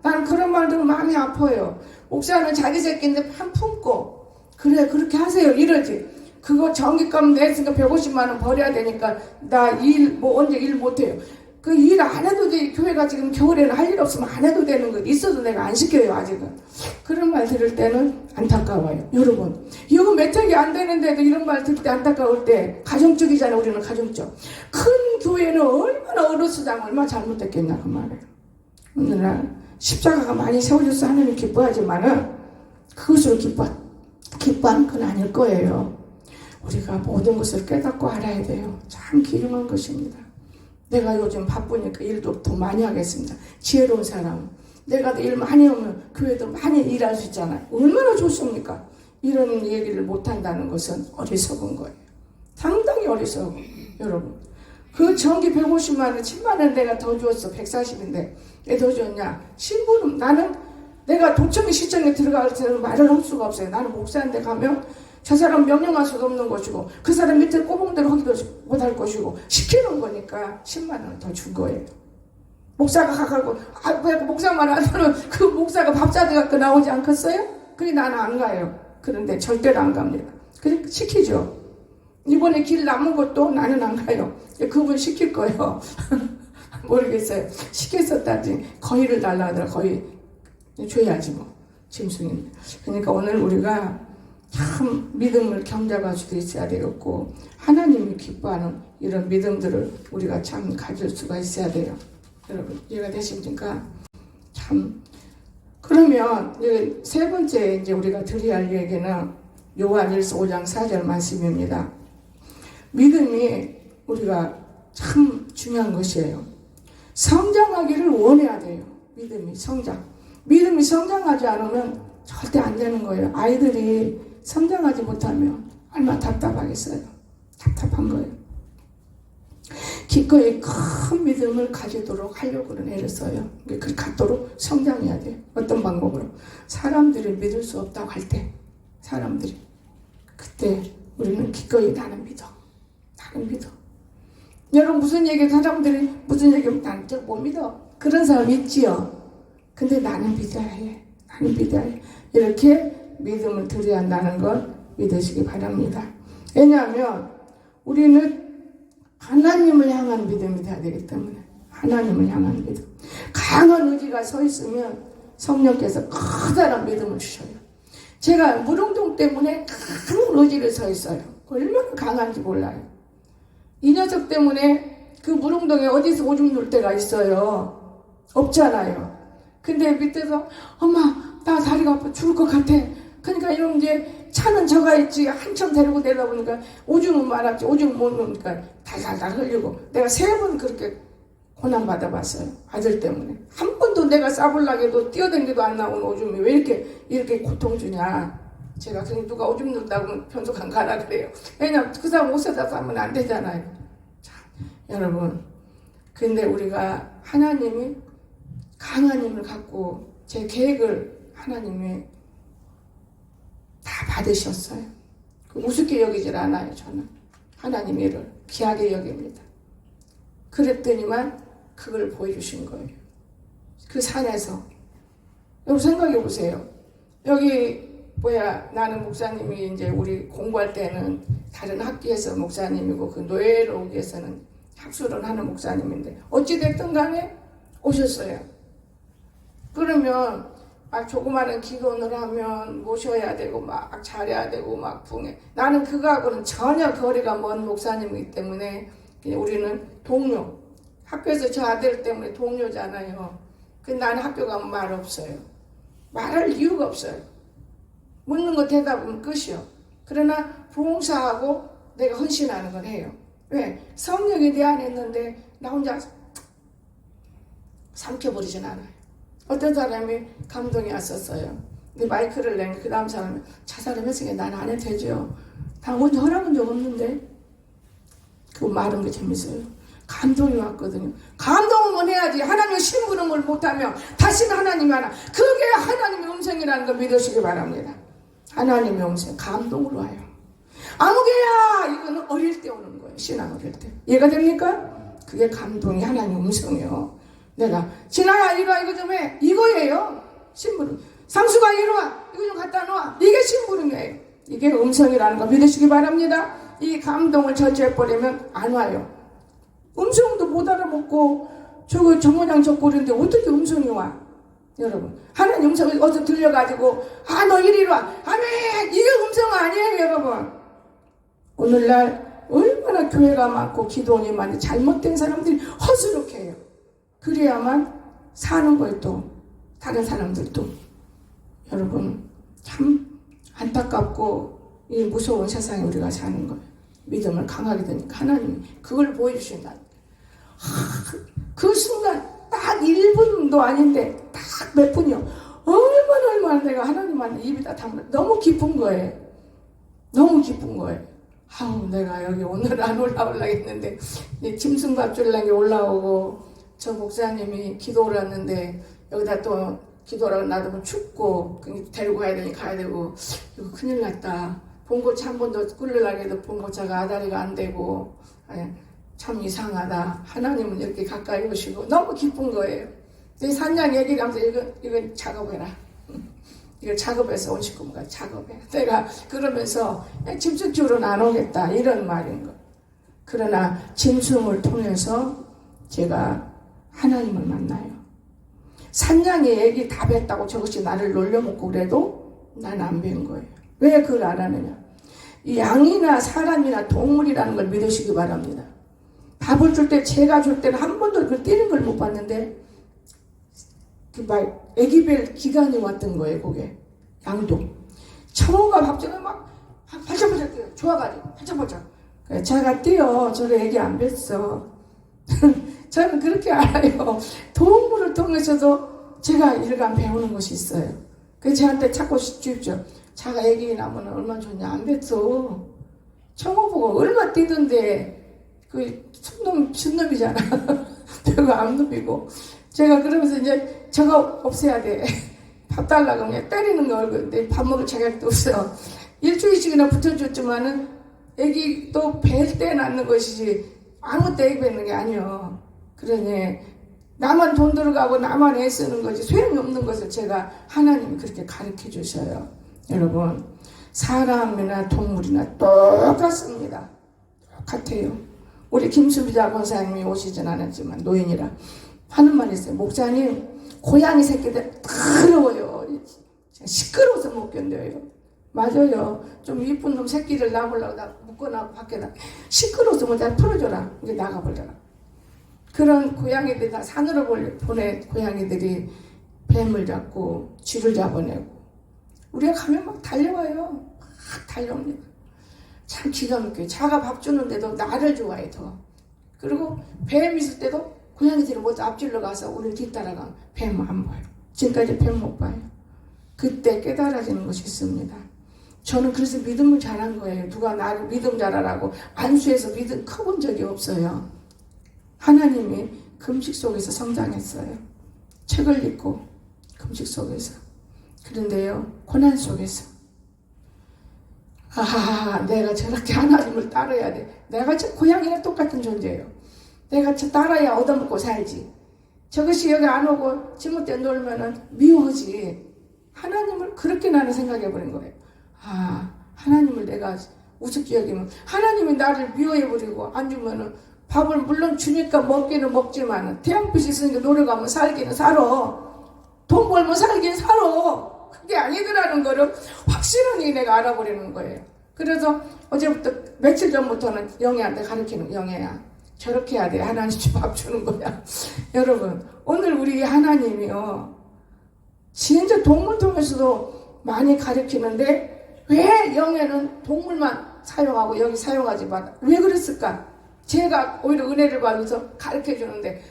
나는 그런 말 들으면 마음이 아파요. 목사는 자기 새끼인데 한 품고 그래 그렇게 하세요 이러지. 그거 전기값 냈으니까 150만 원 버려야 되니까 나 일 뭐 언제 일 못해요. 그 일 안 해도 돼. 교회가 지금 겨울에는 할 일 없으면 안 해도 되는 거 있어도 내가 안 시켜요 아직은. 그런 말 들을 때는 안타까워요. 여러분 이거 매택이 안 되는데도 이런 말 들을 때 안타까울 때 가정적이잖아요. 우리는 가정적. 큰 교회는 얼마나 어르수당 얼마나 잘못됐겠나 그 말이에요. 오늘날 십자가가 많이 세워져서 하나님 기뻐하지만은 그것으로 기뻐하는 건 아닐 거예요. 우리가 모든 것을 깨닫고 알아야 돼요. 참 귀중한 것입니다. 내가 요즘 바쁘니까 일도 더 많이 하겠습니다. 지혜로운 사람. 내가 일 많이 하면 교회도 많이 일할 수 있잖아요. 얼마나 좋습니까? 이런 얘기를 못한다는 것은 어리석은 거예요. 상당히 어리석은 거예요. 여러분. 그 전기 150만 원, 10만 원 내가 더 줬어. 140인데. 왜 더 줬냐? 심부름. 나는 내가 도청이 시청에 들어갈 때는 말을 할 수가 없어요. 나는 목사한테 가면 저 사람 명령할 수도 없는 것이고 그 사람 밑에 꼬봉대로 하기도 못할 것이고 시키는 거니까 10만 원을 더 준 거예요. 목사가 가고 왜 목사만 하면 그 목사가 밥 사들갖고 나오지 않겠어요? 그래 나는 안 가요. 그런데 절대로 안 갑니다. 그래 시키죠. 이번에 길 남은 것도 나는 안 가요. 그분 시킬 거예요. 모르겠어요. 시켰었다지 거의를 달라 하더라. 거의 줘야지 뭐 짐승입니다. 그러니까 오늘 우리가 참 믿음을 경작할 수도 있어야 되겠고 하나님이 기뻐하는 이런 믿음들을 우리가 참 가질 수가 있어야 돼요. 여러분 이해가 되십니까? 참 그러면 세 번째 이제 우리가 드려야 할 얘기는 요한일서 5장 4절 말씀입니다. 믿음이 우리가 참 중요한 것이에요. 성장하기를 원해야 돼요. 믿음이 성장하지 않으면 절대 안 되는 거예요. 아이들이 성장하지 못하면 얼마나 답답하겠어요. 답답한 거예요. 기꺼이 큰 믿음을 가지도록 하려고 애를 써요. 그 갖도록 성장해야 돼요. 어떤 방법으로? 사람들이 믿을 수 없다고 할 때 사람들이 그때 우리는 기꺼이 나는 믿어. 여러분 무슨 얘기 사람들이 무슨 얘기하면 나는 저 못 믿어. 그런 사람 있지요. 근데 나는 믿어야 해. 이렇게 믿음을 드려야 한다는 걸 믿으시기 바랍니다. 왜냐하면 우리는 하나님을 향한 믿음이 돼야 되기 때문에 하나님을 향한 믿음. 강한 의지가 서 있으면 성령께서 커다란 믿음을 주셔요. 제가 무릉동 때문에 큰 의지를 서 있어요. 얼마나 강한지 몰라요. 이 녀석 때문에 그 무릉동에 어디서 오줌 눌 때가 있어요. 없잖아요. 근데 밑에서 엄마 나 다리가 아파 죽을 것 같아. 그러니까 이런 이제 차는 저가 있지 한참 데리고 내다 보니까 오줌은 많았지. 오줌 못 놓으니까 달달달 흘리고 내가 3번 그렇게 고난 받아봤어요. 아들 때문에. 한 번도 내가 싸불라고 해도 뛰어댕기도 안 나오는 오줌이 왜 이렇게 고통 주냐. 제가 그냥 누가 오줌 눈다고 편속한 가라 그래요. 왜냐면 그 사람 옷에다 싸면 안 되잖아요. 자, 여러분. 근데 우리가 하나님이 강한 힘을 갖고 제 계획을 하나님이 다 받으셨어요. 우습게 여기질 않아요. 저는 하나님 일을 귀하게 여깁니다. 그랬더니만 그걸 보여주신 거예요. 그 산에서. 여러분 생각해 보세요. 여기 나는 목사님이 이제 우리 공부할 때는 다른 학교에서 목사님이고 그 노예로 오기 위해서는 학술을 하는 목사님인데 어찌됐든 간에 오셨어요. 그러면 막 조그마한 기도를 하면 모셔야 되고 막 잘해야 되고 막 붕해. 나는 그거하고는 전혀 거리가 먼 목사님이기 때문에 우리는 동료. 학교에서 저 아들 때문에 동료잖아요. 근데 나는 학교 가면 말 없어요. 말할 이유가 없어요. 묻는 거 대답은 끝이요. 그러나 봉사하고 내가 헌신하는 건 해요. 왜? 성령이 내 안에 있는데 나 혼자 삼켜버리진 않아요. 어떤 사람이 감동이 왔었어요. 근데 마이크를 내면 그 다음 사람이 저 사람 했으니까 난 안 해도 되죠. 다 먼저 허락한 적 없는데 그거 말하는 게 재밌어요. 감동이 왔거든요. 감동은 해야지. 하나님의 심부름을 못하면 다시는 하나님이 하나. 그게 하나님의 음성이라는 걸 믿으시기 바랍니다. 하나님의 음성 감동으로 와요. 아무개야 이거는 어릴 때 오는 거예요. 신앙 어릴 때. 이해가 됩니까? 그게 감동이 하나님의 음성이에요. 내가 진아야 이리 와 이거 좀 해. 이거예요. 심부름. 상수가 이리 와 이거 좀 갖다 놓아. 이게 심부름이에요. 이게 음성이라는 거 믿으시기 바랍니다. 이 감동을 저지해버리면 안 와요. 음성도 못 알아먹고 저거 저 모양 저 꼴인데 어떻게 음성이 와? 여러분 하나님 음성이 어디서 들려가지고 너 이리 와 아멘 이게 음성 아니에요. 여러분 오늘날 얼마나 교회가 많고 기도원이 많이 잘못된 사람들이 허술하게 해요. 그래야만 사는 거예요. 또 다른 사람들도 여러분 참 안타깝고 이 무서운 세상에 우리가 사는 거예요. 믿음을 강하게 되니까 하나님이 그걸 보여주신다. 그 순간 딱 1분도 아닌데 딱 몇 분이요. 얼마나 내가 하나님한테 입이 다 담아 너무 기쁜 거예요. 너무 기쁜 거예요. 내가 여기 오늘 안 올라오려고 했는데 짐승밥 줄라게 올라오고 저 목사님이 기도를 했는데 여기다 또 기도라고 놔두면 춥고 데리고 가야 되니 가야 되고 이거 큰일 났다. 봉고차 한 번 더 끓으려고 해도 봉고차가 아다리가 안 되고 참 이상하다. 하나님은 이렇게 가까이 오시고 너무 기쁜 거예요. 산장 얘기를 하면서 이건 작업해라. 이거 작업해서 온 식구가 작업해. 내가 그러면서 짐승집으로는 안 오겠다 이런 말인 거. 그러나 짐승을 통해서 제가 하나님을 만나요. 산장의 얘기 다 뱉다고 저것이 나를 놀려먹고 그래도 난 안 뵌 거예요. 왜 그걸 안 하느냐? 이 양이나 사람이나 동물이라는 걸 믿으시기 바랍니다. 밥을 줄 때 제가 줄 때는 한 번도 그걸 뛰는 걸 못 봤는데 애기별 기간이 왔던 거예요. 그게 양도 청호가 밥 주면 막 팔짝팔짝 뛰어요. 좋아가지고 팔짝팔짝 제가 뛰어. 저를 애기 안 뵀어. 저는 그렇게 알아요. 동물을 통해서도 제가 일간 배우는 것이 있어요. 그래서 저한테 자꾸 주십시오. 자가 애기 나면 얼마나 좋냐. 안 뵀어. 청호 보고 얼마 뛰던데 그 순놈이잖아. 별거 암놈이고. 제가 그러면서 이제 저거 없애야 돼. 밥 달라고 그냥 때리는 거 얼굴인데 밥 먹을 자격도 없어. 일주일씩이나 붙여줬지만은 애기 또 뵐 때 낳는 것이지 아무 때 애기 뵙는 게 아니요. 그러니 나만 돈 들어가고 나만 애 쓰는 거지 소용이 없는 것을 제가 하나님이 그렇게 가르쳐 주셔요. 여러분 사람이나 동물이나 똑같습니다. 똑같아요. 우리 김수비자 권사님이 오시진 않았지만 노인이라 하는 말이 있어요. 목사님 고양이 새끼들 더러워요. 시끄러워서 못 견뎌요. 맞아요. 좀 이쁜 놈 새끼를 낳으려고 나 묶어놔고 밖에다 시끄러워서 먼저 풀어줘라. 이제 나가버려라. 그런 고양이들이 다 산으로 보내 고양이들이 뱀을 잡고 쥐를 잡아내고 우리가 가면 막 달려와요. 막 달려옵니다. 참 기가 막혀요. 자가 밥 주는데도 나를 좋아해 더. 그리고 뱀 있을 때도 고양이들이 먼저 앞질러 가서 우리를 뒤따라가면 뱀 안 보여. 지금까지 뱀 못 봐요. 그때 깨달아지는 것이 있습니다. 저는 그래서 믿음을 잘한 거예요. 누가 나를 믿음 잘하라고 안수해서 믿음 커본 적이 없어요. 하나님이 금식 속에서 성장했어요. 책을 읽고 금식 속에서. 그런데요 고난 속에서 내가 저렇게 하나님을 따라야 돼. 내가 저 고양이랑 똑같은 존재예요. 내가 저 따라야 얻어먹고 살지. 저것이 여기 안 오고 지못대 놀면은 미워지. 하나님을 그렇게 나는 생각해버린 거예요. 하나님을 내가 우습게 여기면 하나님이 나를 미워해버리고 안 주면은 밥을 물론 주니까 먹기는 먹지만 태양빛이 있으니까 노력하면 살기는 살아. 돈 벌면 살긴 살아. 그게 아니더라는 거를 확실하게 내가 알아버리는 거예요. 그래서 어제부터 며칠 전부터는 영애한테 가르치는 영애야. 저렇게 해야 돼. 하나님 밥 주는 거야. 여러분 오늘 우리 하나님이요. 진짜 동물 통해서도 많이 가르치는데 왜 영에는 동물만 사용하고 여기 사용하지 마? 왜 그랬을까? 제가 오히려 은혜를 받아서 가르쳐 주는데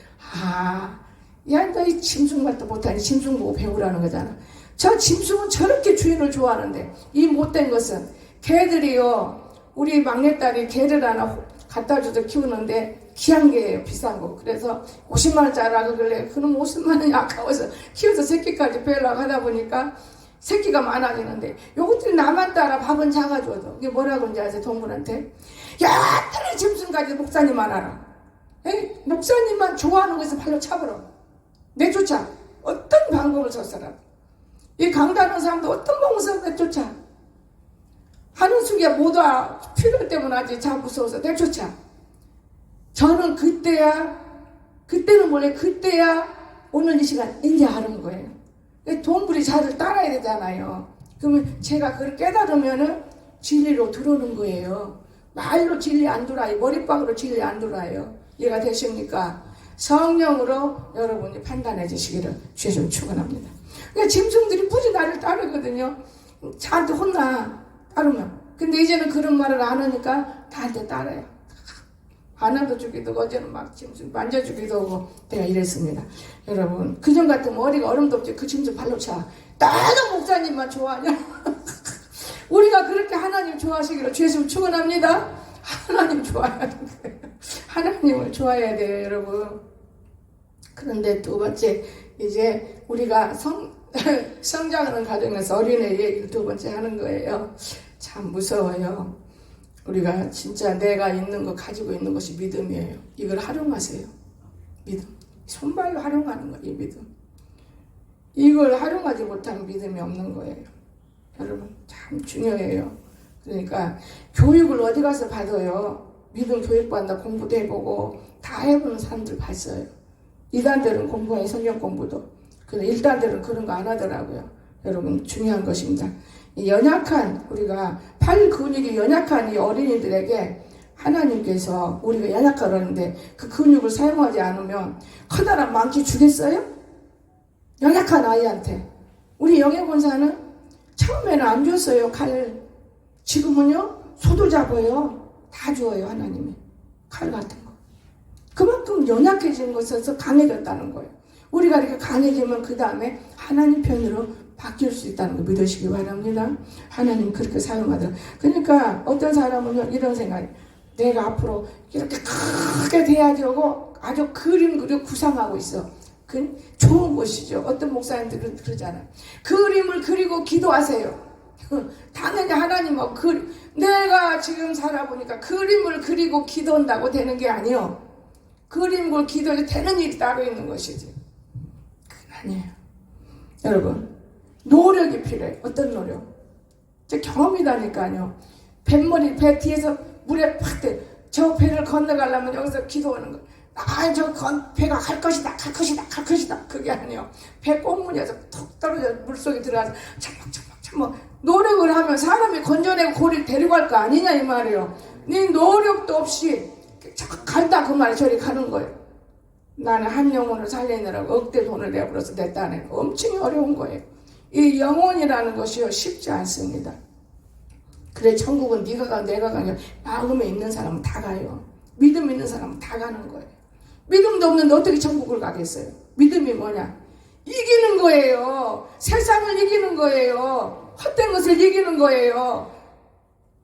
야, 너 이 짐승말도 못하니 짐승 보고 배우라는 거잖아. 저 짐승은 저렇게 주인을 좋아하는데 이 못된 것은 개들이요. 우리 막내딸이 개를 하나 갖다 줘서 키우는데 귀한 개예요. 비싼 거. 그래서 50만 원짜리 하길래 그럼 50만 원이 아까워서 키워서 새끼까지 빼려고 하다 보니까 새끼가 많아지는데 요것들이 나만 따라 밥은 작아줘도 이게 뭐라 그런지 아세요? 동물한테 야들이 짐승까지 목사님만 알아. 에이? 목사님만 좋아하는 것을 발로 차버려. 내쫓아. 어떤 방법을 썼어라. 이 강다는 사람도 어떤 방법을 써서 내쫓아. 하는 숙이야 못 와. 필요 때문에 하지. 자 무서워서 내쫓아. 저는 그때는 원래 그때야 오늘 이 시간 이제 하는 거예요. 동물이 저를 따라야 되잖아요. 그러면 제가 그걸 깨달으면은 진리로 들어오는 거예요. 말로 진리 안 돌아요. 머리빵으로 진리 안 돌아요. 이해가 되십니까? 성령으로 여러분이 판단해 주시기를 주의 좀 축원합니다. 그러니까 짐승들이 무지 나를 따르거든요. 저한테 혼나 따르면. 근데 이제는 그런 말을 안 하니까 나한테 따라요. 안아도 주기도 하고 어제는 막 짐승 만져주기도 하고 내가 이랬습니다. 여러분 그전 같으면 머리가 얼음도 없지 그 짐승 발로 차. 나는 목사님만 좋아하냐? 우리가 그렇게 하나님 좋아하시기를 주의 좀 축원합니다. 하나님 좋아해야 돼요. 하나님을 좋아해야 돼요, 여러분. 그런데 두 번째 이제 우리가 성장하는 과정에서 어린애 얘기를 두 번째 하는 거예요. 참 무서워요. 우리가 진짜 내가 있는 거 가지고 있는 것이 믿음이에요. 이걸 활용하세요. 믿음. 손발로 활용하는 거예요. 이 믿음. 이걸 활용하지 못하면 믿음이 없는 거예요. 여러분 참 중요해요. 그러니까 교육을 어디 가서 받아요. 믿음 교육받는다 공부도 해보고 다 해보는 사람들 봤어요. 2단들은 공부해 성경 공부도. 근데 1단들은 그런 거 안 하더라고요. 여러분 중요한 것입니다. 이 연약한 우리가 팔 근육이 연약한 이 어린이들에게 하나님께서 우리가 연약하다는데 그 근육을 사용하지 않으면 커다란 망치 주겠어요? 연약한 아이한테. 우리 영예본사는 처음에는 안 줬어요. 칼. 지금은요 소도 잡아요. 다 주어요. 하나님이 칼 같은 거. 그만큼 연약해진 것에서 강해졌다는 거예요. 우리가 이렇게 강해지면 그 다음에 하나님 편으로 바뀔 수 있다는 거 믿으시기 바랍니다. 하나님 그렇게 사용하더라. 그러니까 어떤 사람은요 이런 생각이 내가 앞으로 이렇게 크게 돼야지 하고 아주 그림 그려 구상하고 있어. 그 좋은 것이죠. 어떤 목사님들은 그러잖아요. 그림을 그리고 기도하세요. 당연히 하나님하고 내가 지금 살아보니까 그림을 그리고 기도한다고 되는 게 아니요. 그림을 기도해서 되는 일이 따로 있는 것이지. 그건 아니에요. 여러분 노력이 필요해. 어떤 노력? 경험이라니까요. 배 뒤에서 물에 팍 저 배를 건너가려면 여기서 기도하는 거. 배가 갈 것이다. 그게 아니에요. 배 꽁무니에서 툭 떨어져 물속에 들어가서 참막 노력을 하면 사람이 건져내고 고리를 데려갈 거 아니냐 이 말이에요. 네 노력도 없이 간다 그 말이 저리 가는 거예요. 나는 한 영혼을 살리느라고 억대 돈을 내버려서 내 딴에는 엄청 어려운 거예요. 이 영혼이라는 것이요 쉽지 않습니다. 그래 천국은 네가 가 내가 가냐 마음에 있는 사람은 다 가요. 믿음 있는 사람은 다 가는 거예요. 믿음도 없는데 어떻게 천국을 가겠어요? 믿음이 뭐냐? 이기는 거예요. 세상을 이기는 거예요. 헛된 것을 이기는 거예요.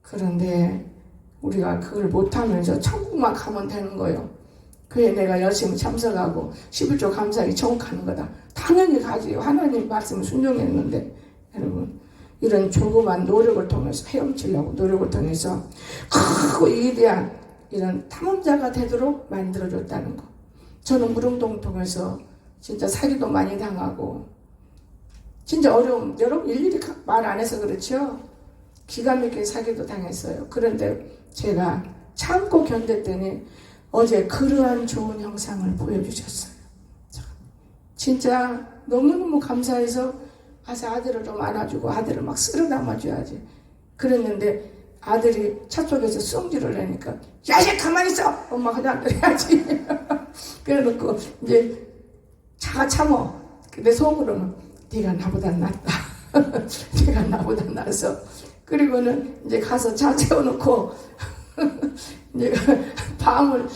그런데 우리가 그걸 못하면서 천국만 가면 되는 거예요. 그에 내가 열심히 참석하고 11조 감사하기 청구하는 거다. 당연히 가지요. 하나님 말씀을 순종했는데 여러분 이런 조그만 노력을 통해서 헤엄치려고 노력을 통해서 크고 위대한 이런 탐험자가 되도록 만들어줬다는 거. 저는 무릉동 통해서 진짜 사기도 많이 당하고 진짜 어려움 여러분 일일이 말 안 해서 그렇죠. 기가 막힌 사기도 당했어요. 그런데 제가 참고 견뎠더니 어제 그러한 좋은 형상을 보여주셨어요. 진짜 너무너무 감사해서 가서 아들을 좀 안아주고 아들을 막 쓸어 담아줘야지. 그랬는데 아들이 차 속에서 숭지를 내니까 야야 가만히 있어! 엄마가 그냥 그래야지. 그래놓고 이제 차가 참어. 근데 속으로는 네가 나보다 낫다. 내가 나보다 나서. 그리고는 이제 가서 차 채워놓고 이제 밤을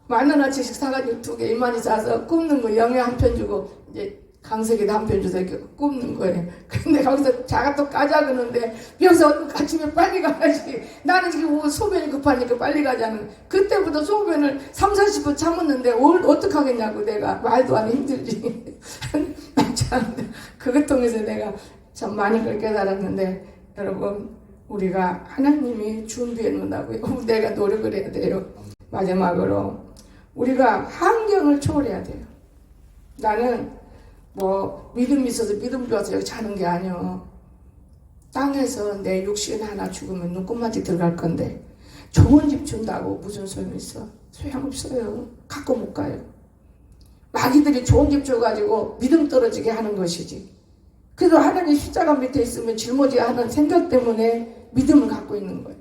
10,000원어치씩 사가지고 2개 이만희 사서 굽는 거 영양 한 편 주고 이제 강석이도 한 편 줘서 이렇게 굽는 거예요. 근데 거기서 자가 또 까자 그러는데 여기서 아침에 빨리 가야지. 나는 지금 소변이 급하니까 빨리 가자는. 그때부터 소변을 30-40분 참았는데 어떡하겠냐고 내가. 말도 안 힘들지. 참 그것 통해서 내가 참 많은 걸 깨달았는데 여러분 우리가 하나님이 준비해 놓는다고요. 내가 노력을 해야 돼요. 마지막으로 우리가 환경을 초월해야 돼요. 나는 뭐 믿음이 있어서 믿음 좋아서 여기 자는 게 아니요. 땅에서 내 육신 하나 죽으면 눈곱만지 들어갈 건데 좋은 집 준다고 무슨 소용이 있어? 소용없어요. 갖고 못 가요. 마귀들이 좋은 집 줘가지고 믿음 떨어지게 하는 것이지. 그래도 하나님 십자가 밑에 있으면 짊어지야 하는 생각 때문에 믿음을 갖고 있는 거예요.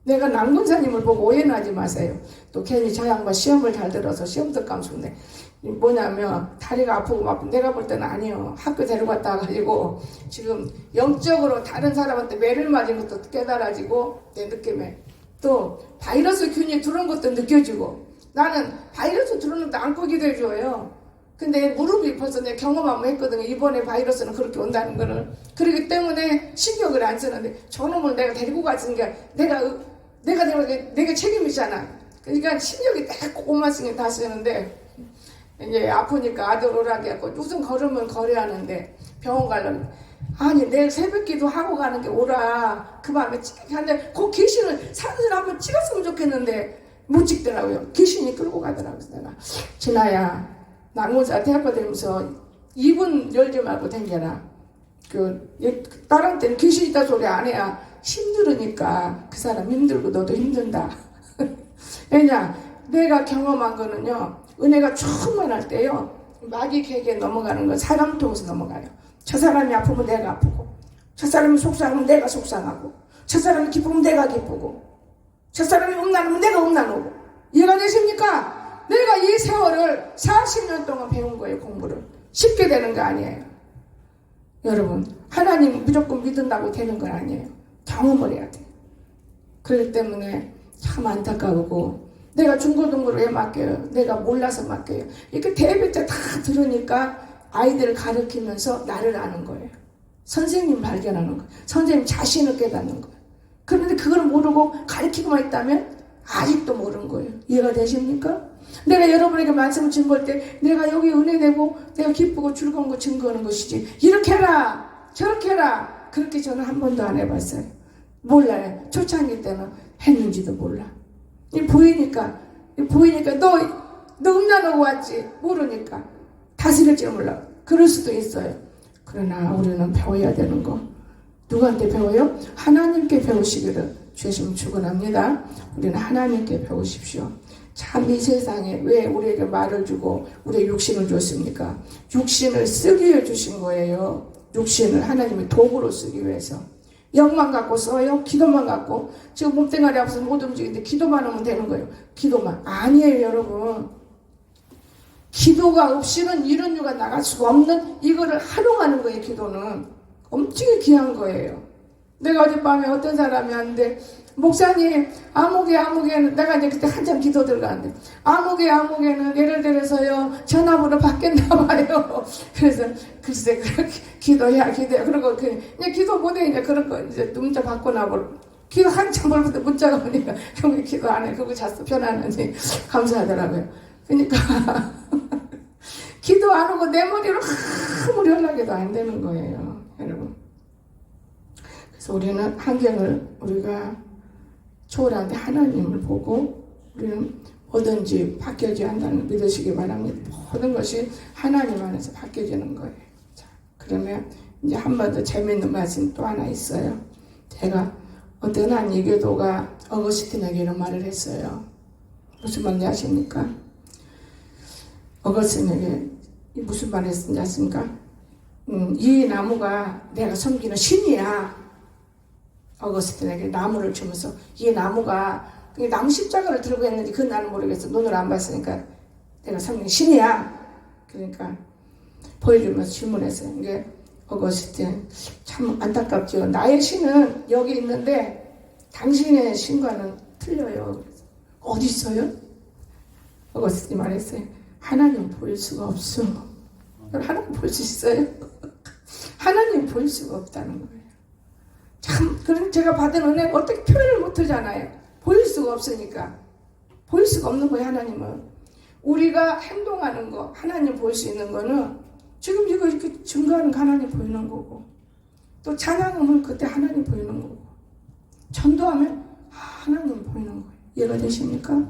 내가 남군사님을 보고 오해는 하지 마세요. 또 괜히 저 양반 시험을 잘 들어서 시험도 깜수인데 뭐냐면 다리가 아프고 막 내가 볼 때는 아니에요. 학교 데려갔다 가지고 지금 영적으로 다른 사람한테 매를 맞은 것도 깨달아지고 내 느낌에 또 바이러스 균이 들어온 것도 느껴지고 나는 바이러스 들어오는데 안고 기도해줘요. 근데 무릎이 벌써 내가 경험 한번 했거든요. 이번에 바이러스는 그렇게 온다는 거를. 그렇기 때문에 신경을 안 쓰는데 저놈을 내가 데리고 갔으니 내가 책임이잖아. 그러니까 신경이 딱 그것만 쓰긴 다 쓰는데 이제 아프니까 아들 오라게 하고 무슨 걸으면 거래야 하는데 병원 가려면 아니 내일 새벽기도 하고 가는 게 오라 그 마음에 찍게 하는데 그 귀신을 사진을 한번 찍었으면 좋겠는데 못 찍더라고요. 귀신이 끌고 가더라고요. 내가 진아야 낙문사 대학교 다니면서 입은 열지 말고 댕겨라. 다른 때는 귀신 있다 소리 안 해야 힘들으니까 그 사람 힘들고 너도 힘든다. 왜냐 내가 경험한 거는요. 은혜가 충만할 때요. 마귀 계기에 넘어가는 건 사람 통해서 넘어가요. 저 사람이 아프면 내가 아프고 저 사람이 속상하면 내가 속상하고 저 사람이 기쁘면 내가 기쁘고 저 사람이 음란하면 내가 음란하고 이해가 되십니까? 내가 이 세월을 40년 동안 배운 거예요. 공부를. 쉽게 되는 거 아니에요. 여러분 하나님 무조건 믿는다고 되는 건 아니에요. 경험을 해야 돼요. 그렇기 때문에 참 안타까우고 내가 중고등부를 왜 맡겨요? 내가 몰라서 맡겨요. 이렇게 대회 때 다 들으니까 아이들을 가르치면서 나를 아는 거예요. 선생님 발견하는 거예요. 선생님 자신을 깨닫는 거예요. 그런데 그걸 모르고 가르치고만 있다면 아직도 모르는 거예요. 이해가 되십니까? 내가 여러분에게 말씀을 증거할 때 내가 여기 은혜 내고 내가 기쁘고 즐거운 거 증거하는 것이지 이렇게 해라 저렇게 해라 그렇게 저는 한 번도 안 해봤어요. 몰라요. 초창기 때는 했는지도 몰라. 보이니까 너 음란하고 왔지 모르니까 다스릴지 몰라. 그럴 수도 있어요. 그러나 우리는 배워야 되는 거 누구한테 배워요? 하나님께 배우시기를 주시면 축원합니다. 우리는 하나님께 배우십시오. 참 이 세상에 왜 우리에게 말을 주고 우리의 육신을 줬습니까? 육신을 쓰기 위해 주신 거예요. 육신을 하나님의 도구로 쓰기 위해서. 영만 갖고 써요? 기도만 갖고? 지금 몸뚱아리 아파서 못 움직이는데 기도만 하면 되는 거예요. 기도만. 아니에요, 여러분. 기도가 없이는 이런 유가 나갈 수가 없는 이거를 활용하는 거예요, 기도는. 엄청 귀한 거예요. 내가 어젯밤에 어떤 사람이 하는데 목사님 아무개는 내가 이제 그때 한참 기도 들어가는데 아무개는 예를 들어서요 전화번호 바뀌었나 봐요. 그래서 글쎄 그렇게 기도해야 그러고 그냥 기도 못해 이제 그런 거 이제 문자 바꿔놔 버려. 기도 한참 벌부터 문자가 오니까 형님 기도 안 해. 그거 잤어 편안하니 감사하더라고요. 그러니까 기도 안 하고 내 머리로 아무리 연락해도 안 되는 거예요, 여러분. 그래서 우리는 환경을 우리가 초월하는데 하나님을 보고 우리는 뭐든지 바뀌어져야 한다는 걸 믿으시기 바랍니다. 모든 것이 하나님 안에서 바뀌어지는 거예요. 자, 그러면 이제 한 번 더 재밌는 말씀 또 하나 있어요. 제가 어떤 한 이교도가 어거스틴에게 이런 말을 했어요. 무슨 말인지 아십니까? 어거스틴에게 무슨 말을 했는지 아십니까? 이 나무가 내가 섬기는 신이야. 어거스틴에게 나무를 주면서 이 나무가 나무 십자가를 들고 했는지 그건 나는 모르겠어. 눈으로 안 봤으니까 내가 섬기는 신이야. 그러니까 보여주면서 질문했어요. 이게 어거스틴. 참 안타깝죠. 나의 신은 여기 있는데 당신의 신과는 틀려요. 어디 있어요? 어거스틴이 말했어요. 하나님 보일 수가 없어. 하나님 볼 수 있어요? 하나님 보일 수가 없다는 거예요. 참, 그럼 제가 받은 은혜 어떻게 표현을 못 하잖아요. 보일 수가 없으니까. 보일 수가 없는 거예요, 하나님은. 우리가 행동하는 거, 하나님 볼 수 있는 거는 지금 이거 이렇게 증거하는 거 하나님 보이는 거고, 또 찬양하면 그때 하나님 보이는 거고, 전도하면 하나님 보이는 거예요. 이해가 되십니까?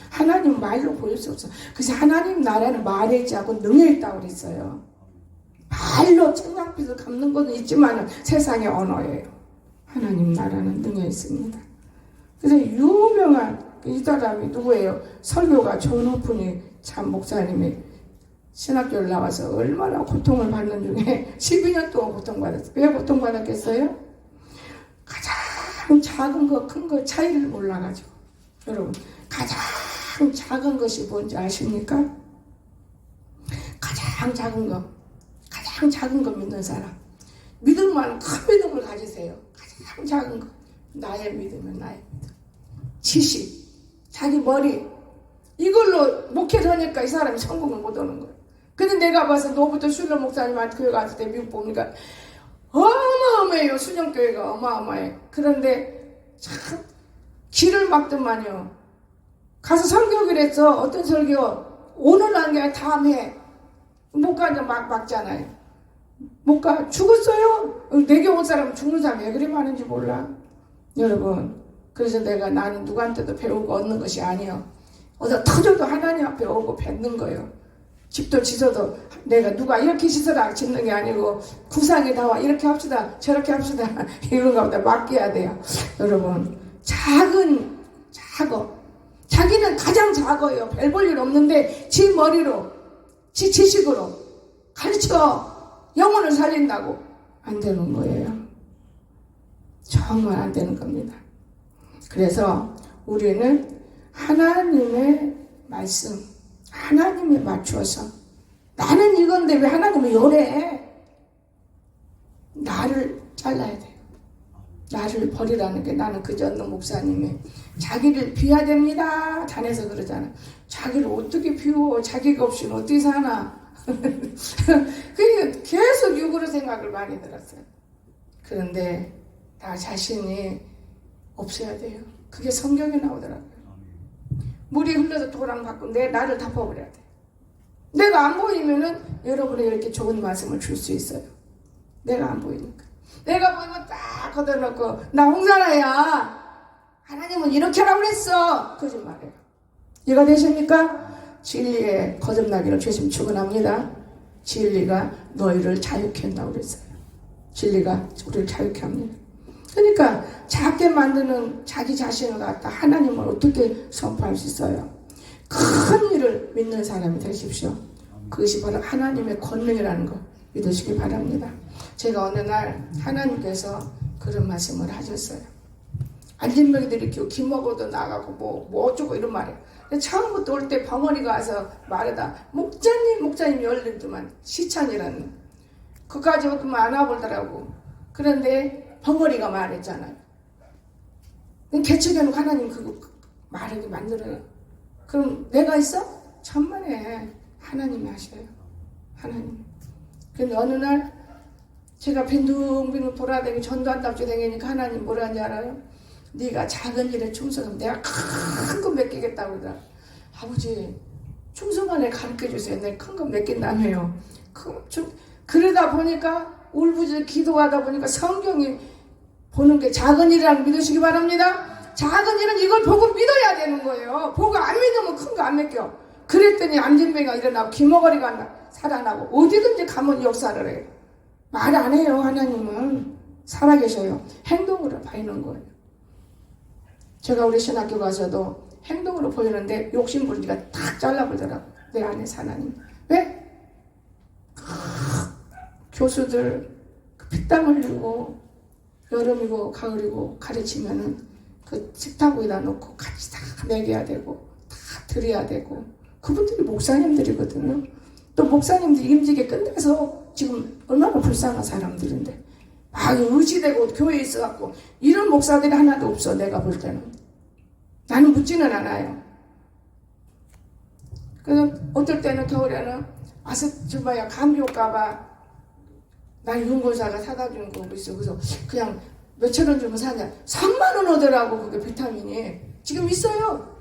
하나님 말로 보일 수 없어요. 그래서 하나님 나라는 말에 있지 않고 능에 있다고 그랬어요. 말로 천냥빛을 갚는 것은 있지만 세상의 언어예요. 하나님 나라는 능에 있습니다. 그래서 유명한 이 사람이 누구예요? 설교가 존 호프니 참 목사님이 신학교를 나와서 얼마나 고통을 받는 중에 12년 동안 고통받았어요. 왜 고통받았겠어요? 가장 작은 거, 큰 거 차이를 몰라가지고. 여러분, 가장 작은 것이 뭔지 아십니까? 가장 작은 거 믿는 사람. 믿음만 큰 믿음을 가지세요. 가장 작은 거. 나의 믿음은 나의 믿음. 지식, 자기 머리. 이걸로 목회를 하니까 이 사람이 성공을 못 하는 거예요. 근데 내가 봐서 너부터 슐러 목사님한테 교회 갔을 때 미국 보니까 어마어마해요. 수정교회가 어마어마해. 그런데 참 길을 막더만요. 가서 설교를 했어. 어떤 설교? 오늘 한 게 아니라 다음 해. 못 가니까 막잖아요. 못 가. 죽었어요? 내게 온 사람은 죽는 사람이 왜 그리 많은지 몰라. 여러분, 그래서 나는 누구한테도 배우고 얻는 것이 아니요. 어디 터져도 하나님 앞에 오고 뱉는 거예요. 집도 지서도 내가 누가 이렇게 씻어라 짓는 게 아니고 구상이 나와 이렇게 합시다 저렇게 합시다 이런가 보다 맡겨야 돼요. 여러분, 작어. 자기는 가장 작아요. 별 볼 일 없는데 지 머리로 지 지식으로 가르쳐 영혼을 살린다고 안 되는 거예요. 정말 안 되는 겁니다. 그래서 우리는 하나님의 말씀, 하나님에 맞추어서 나는 이건데 왜 하나님은 요래? 나를 잘라야 돼요. 나를 버리라는 게 나는 그저 어느 목사님이 자기를 비워야 됩니다. 단에서 그러잖아. 자기를 어떻게 비워? 자기가 없이는 어떻게 사나? 그러니까 계속 육으로 생각을 많이 들었어요. 그런데 나 자신이 없어야 돼요. 그게 성경에 나오더라고요. 물이 흘러서 도랑 받고 나를 덮어버려야 돼. 내가 안 보이면은 여러분이 이렇게 좋은 말씀을 줄 수 있어요. 내가 안 보이니까. 내가 보이면 딱 걷어놓고 나 홍사라야. 하나님은 이렇게 하라고 그랬어. 거짓말이에요. 이해가 되십니까? 진리에 거듭나기를 주님 축원합니다. 진리가 너희를 자유케 한다고 그랬어요. 진리가 우리를 자유케 합니다. 그러니까 작게 만드는 자기 자신을 갖다 하나님을 어떻게 선포할 수 있어요? 큰 일을 믿는 사람이 되십시오. 그것이 바로 하나님의 권능이라는 거 믿으시기 바랍니다. 제가 어느 날 하나님께서 그런 말씀을 하셨어요. 안진병이들이 기 먹어도 나가고 뭐 어쩌고 이런 말이에요. 처음부터 올 때 벙어리가 와서 말하다 목자님 열리더만 시찬이라는 그까지 오면 안 와보더라고. 그런데 벙어리가 말했잖아요. 개척해놓고 하나님 그거 말하게 만들어요. 그럼 내가 있어? 천만에 하나님이 하셔요. 하나님. 근데 어느 날 제가 빈둥빈둥 돌아다니고 전도한답죠 다니니까 하나님 뭐라 하는지 알아요? 네가 작은 일에 충성하면 내가 큰 거 맡기겠다고 그러더라. 아버지 충성만에 가르쳐주세요. 내가 큰 거 맡긴다며요. 그러다 보니까 울부짖어 기도하다 보니까 성경이 보는 게 작은 일이라고 믿으시기 바랍니다. 작은 일은 이걸 보고 믿어야 되는 거예요. 보고 안 믿으면 큰 거 안 맡겨. 그랬더니 안진뱅이가 일어나고 기머거리가 살아나고 어디든지 가면 역사를 해요. 말 안 해요. 하나님은 살아계셔요. 행동으로 보이는 거예요. 제가 우리 신학교 가서도 행동으로 보이는데 욕심 부리니까 탁 잘라버리더라고요. 내 안에서 하나님. 왜? 교수들 피땀 흘리고 여름이고 가을이고 가르치면은 그 식탁 위에다 놓고 같이 다 먹여야 되고 다 드려야 되고 그분들이 목사님들이거든요. 또 목사님들이 임직에 끝내서 지금 얼마나 불쌍한 사람들인데 막 의지되고 교회에 있어갖고 이런 목사들이 하나도 없어. 내가 볼 때는 나는 묻지는 않아요. 그래서 어떨 때는 겨울에는 와서 저 뭐야 감기 올까봐 난 윤고사가 사다 준 거 있어. 그래서 그냥 몇천 원 주면 사냐 3만 원 오더라고. 그게 비타민이 지금 있어요.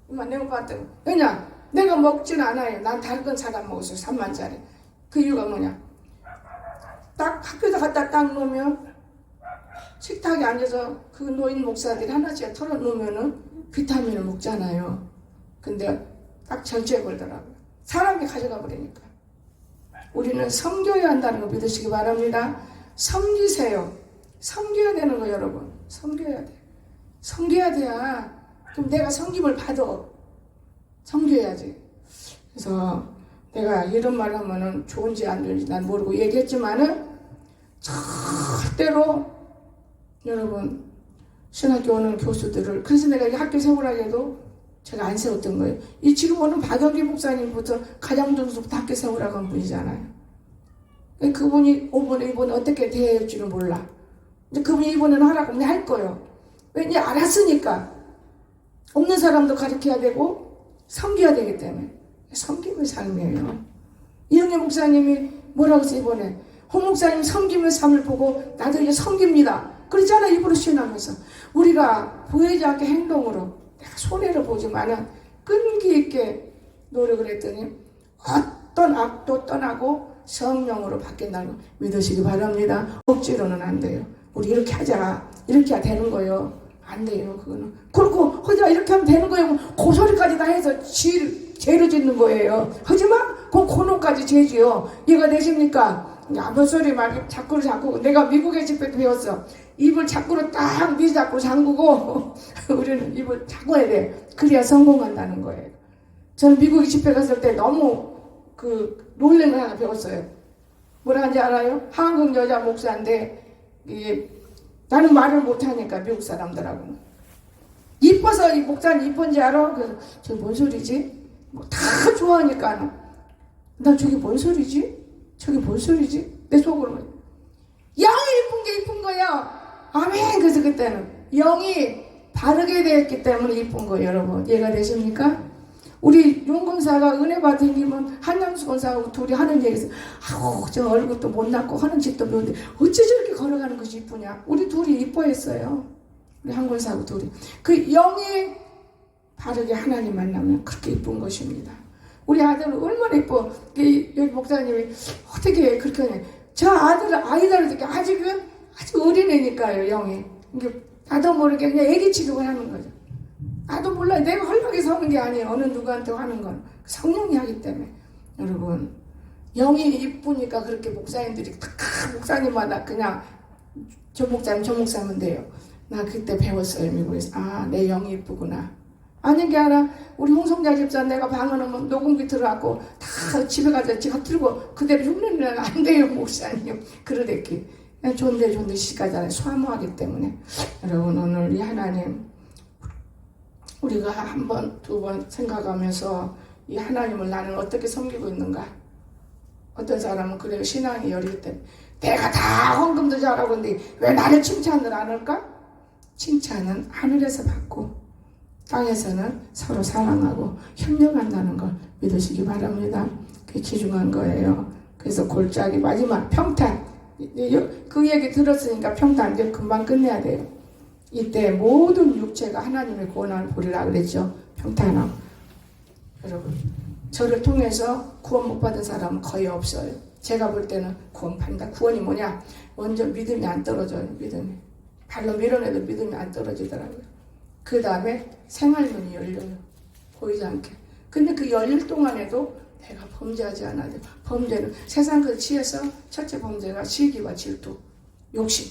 내가 봤더니 왜냐 내가 먹지는 않아요. 난 다른 건 잘 안 먹었어요. 3만짜리. 그 이유가 뭐냐 딱 학교에다 갖다 딱 놓으면 식탁에 앉아서 그 노인 목사들이 하나씩 털어놓으면은 비타민을 먹잖아요. 근데 딱 절제해 버리더라고요. 사람이 가져가 버리니까. 우리는 섬겨야 한다는 거 믿으시기 바랍니다. 섬기세요. 섬겨야 되는 거 여러분. 섬겨야 돼. 섬겨야 돼야 그럼 내가 섬김을 받아. 섬겨야지. 그래서 내가 이런 말 하면은 좋은지 안 좋은지 난 모르고 얘기했지만은 절대로 여러분 신학교 오는 교수들을 그래서 내가 이 학교 세우라고 해도 제가 안 세웠던 거예요. 이 지금 오는 박영기 목사님부터 가장전수부터 학교 세우라고 한 분이잖아요. 그분이 이번에 어떻게 대해줄지는 몰라. 근데 그분이 이번에는 하라고 하면 할 거예요. 왜냐 알았으니까. 없는 사람도 가르쳐야 되고 섬겨야 되기 때문에. 섬김의 삶이에요. 이영애 목사님이 뭐라고 했어 이번에. 홍 목사님 섬김의 삶을 보고 나도 이제 섬깁니다. 그러잖아 입으로 시인하면서. 우리가 보이지 않게 행동으로 내가 손해를 보지만은 끈기 있게 노력을 했더니 어떤 악도 떠나고 성령으로 바뀐다는 거 믿으시기 바랍니다. 억지로는 안 돼요. 우리 이렇게 하자. 이렇게 해야 되는 거예요. 안 돼요. 그거는. 그리고 허지마 이렇게 하면 되는 거예요. 고소리까지 다 해서 죄를 짓는 거예요. 하지만 그 고놈까지 죄지요. 이해가 되십니까? 아무 소리 말고 자꾸로 자꾸 내가 미국의 집회 배웠어. 입을 자꾸로 딱 미 자꾸 잠그고 우리는 입을 자꾸 해야 돼. 그래야 성공한다는 거예요. 저는 미국의 집회 갔을 때 너무 놀란 거 하나 배웠어요. 뭐라 하는지 알아요? 한국 여자 목사인데 나는 말을 못하니까 미국 사람들하고 이뻐서 이 목사님 이쁜지 알아? 그래서 저 뭔 소리지? 다 좋아하니까 난 저게 뭔 소리지? 저게 뭔 소리지? 내 속으로 영이 이쁜 게 이쁜 거야. 아멘. 그래서 그때는 영이 바르게 되었기 때문에 이쁜 거예요. 여러분 이해가 되십니까? 우리 윤검사가 은혜 받은 김은 한남수 권사하고 둘이 하는 얘기에서 아우 저 얼굴도 못났고 하는 짓도 못는데 어찌 저렇게 걸어가는 것이 이쁘냐. 우리 둘이 이뻐했어요. 우리 한 권사하고 둘이 그 영이 바르게 하나님 만나면 그렇게 이쁜 것입니다. 우리 아들은 얼마나 이뻐. 여기 목사님이 어떻게 그렇게 하냐. 저 아이들은 아직은 아주 어린애니까요. 영이 나도 모르게 그냥 애기 취급을 하는 거죠. 나도 몰라. 내가 헐렁해서 하는 게 아니에요. 어느 누구한테 하는 건 성령이 하기 때문에. 여러분 영이 이쁘니까 그렇게 목사님들이 목사님마다 그냥 저 목사면 돼요. 나 그때 배웠어요. 미국에서. 내 영이 이쁘구나. 아닌 게 아니라 우리 홍성자 집사 내가 방언하면 녹음기 들어갖고 다 집에 가서 지가 틀고 그대로 흉내내면 안 돼요. 목사님 그러랬기 존대 시가잖아요. 사모하기 때문에. 여러분 오늘 이 하나님 우리가 한 번, 두 번 생각하면서 이 하나님을 나는 어떻게 섬기고 있는가. 어떤 사람은 그래요. 신앙이 여릴 때 내가 다 헌금도 잘하고 있는데 왜 나를 칭찬을 안 할까? 칭찬은 하늘에서 받고 땅에서는 서로 사랑하고 협력한다는 걸 믿으시기 바랍니다. 그게 귀중한 거예요. 그래서 골짜기 마지막 평탄 그 얘기 들었으니까 평탄 이제 금방 끝내야 돼요. 이때 모든 육체가 하나님의 구원을 보리라 그랬죠. 평탄함. 여러분 저를 통해서 구원 못 받은 사람은 거의 없어요. 제가 볼 때는 구원 받는다. 구원이 뭐냐? 먼저 믿음이 안 떨어져요. 믿음이. 발로 밀어내도 믿음이 안 떨어지더라고요. 그 다음에 생활문이 열려요. 보이지 않게. 근데 그 열릴 동안에도 내가 범죄하지 않아야 돼. 범죄는 세상 그 취해서 첫째 범죄가 시기와 질투, 욕심,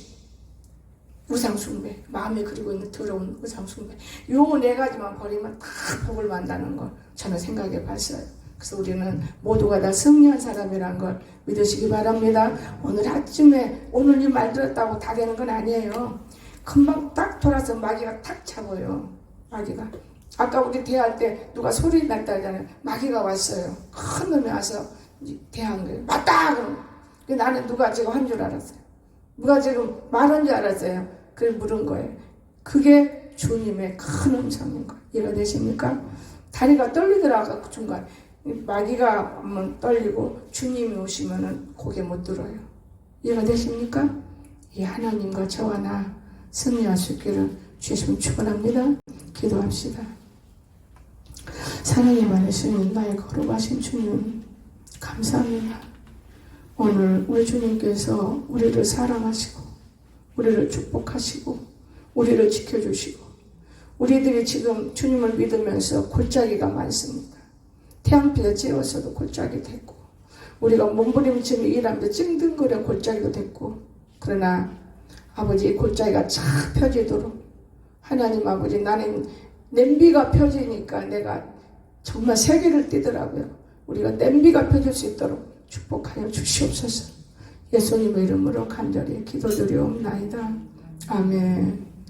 우상숭배, 마음에 그리고 있는 더러운 우상숭배. 요 네 가지만 버리면 다 복을 받는다는 걸 저는 생각해 봤어요. 그래서 우리는 모두가 다 승리한 사람이라는 걸 믿으시기 바랍니다. 오늘 아침에 오늘 이 말 들었다고 다 되는 건 아니에요. 금방 딱 돌아서 마귀가 탁 잡아요. 마귀가. 아까 우리 대화할 때 누가 소리 났다 하잖아요. 마귀가 왔어요. 큰 놈이 와서 대한 거예요. 맞다! 그럼. 나는 누가 지금 한 줄 알았어요. 누가 지금 말한 줄 알았어요. 그래 물은 거예요. 그게 주님의 큰 음성인 거예요. 이해가 되십니까? 다리가 떨리더라고 그 중간. 마귀가 한번 떨리고 주님이 오시면은 고개 못 들어요. 이해가 되십니까? 이 하나님과 저와 나 승리할 수 있기를 주시면 축원합니다. 기도합시다. 사랑이 많으신 나의 거룩하신 주님 감사합니다. 오늘 우리 주님께서 우리를 사랑하시고 우리를 축복하시고 우리를 지켜주시고 우리들이 지금 주님을 믿으면서 골짜기가 많습니다. 태양빛에 찌어서도 골짜기 됐고 우리가 몸부림치며 일하면서 찡든거려 골짜기도 됐고 그러나 아버지 골짜기가 착 펴지도록 하나님 아버지 나는 냄비가 펴지니까 내가 정말 세계를 띄더라고요. 우리가 냄비가 펴질 수 있도록 축복하여 주시옵소서. 예수님의 이름으로 간절히 기도드리옵나이다. 아멘.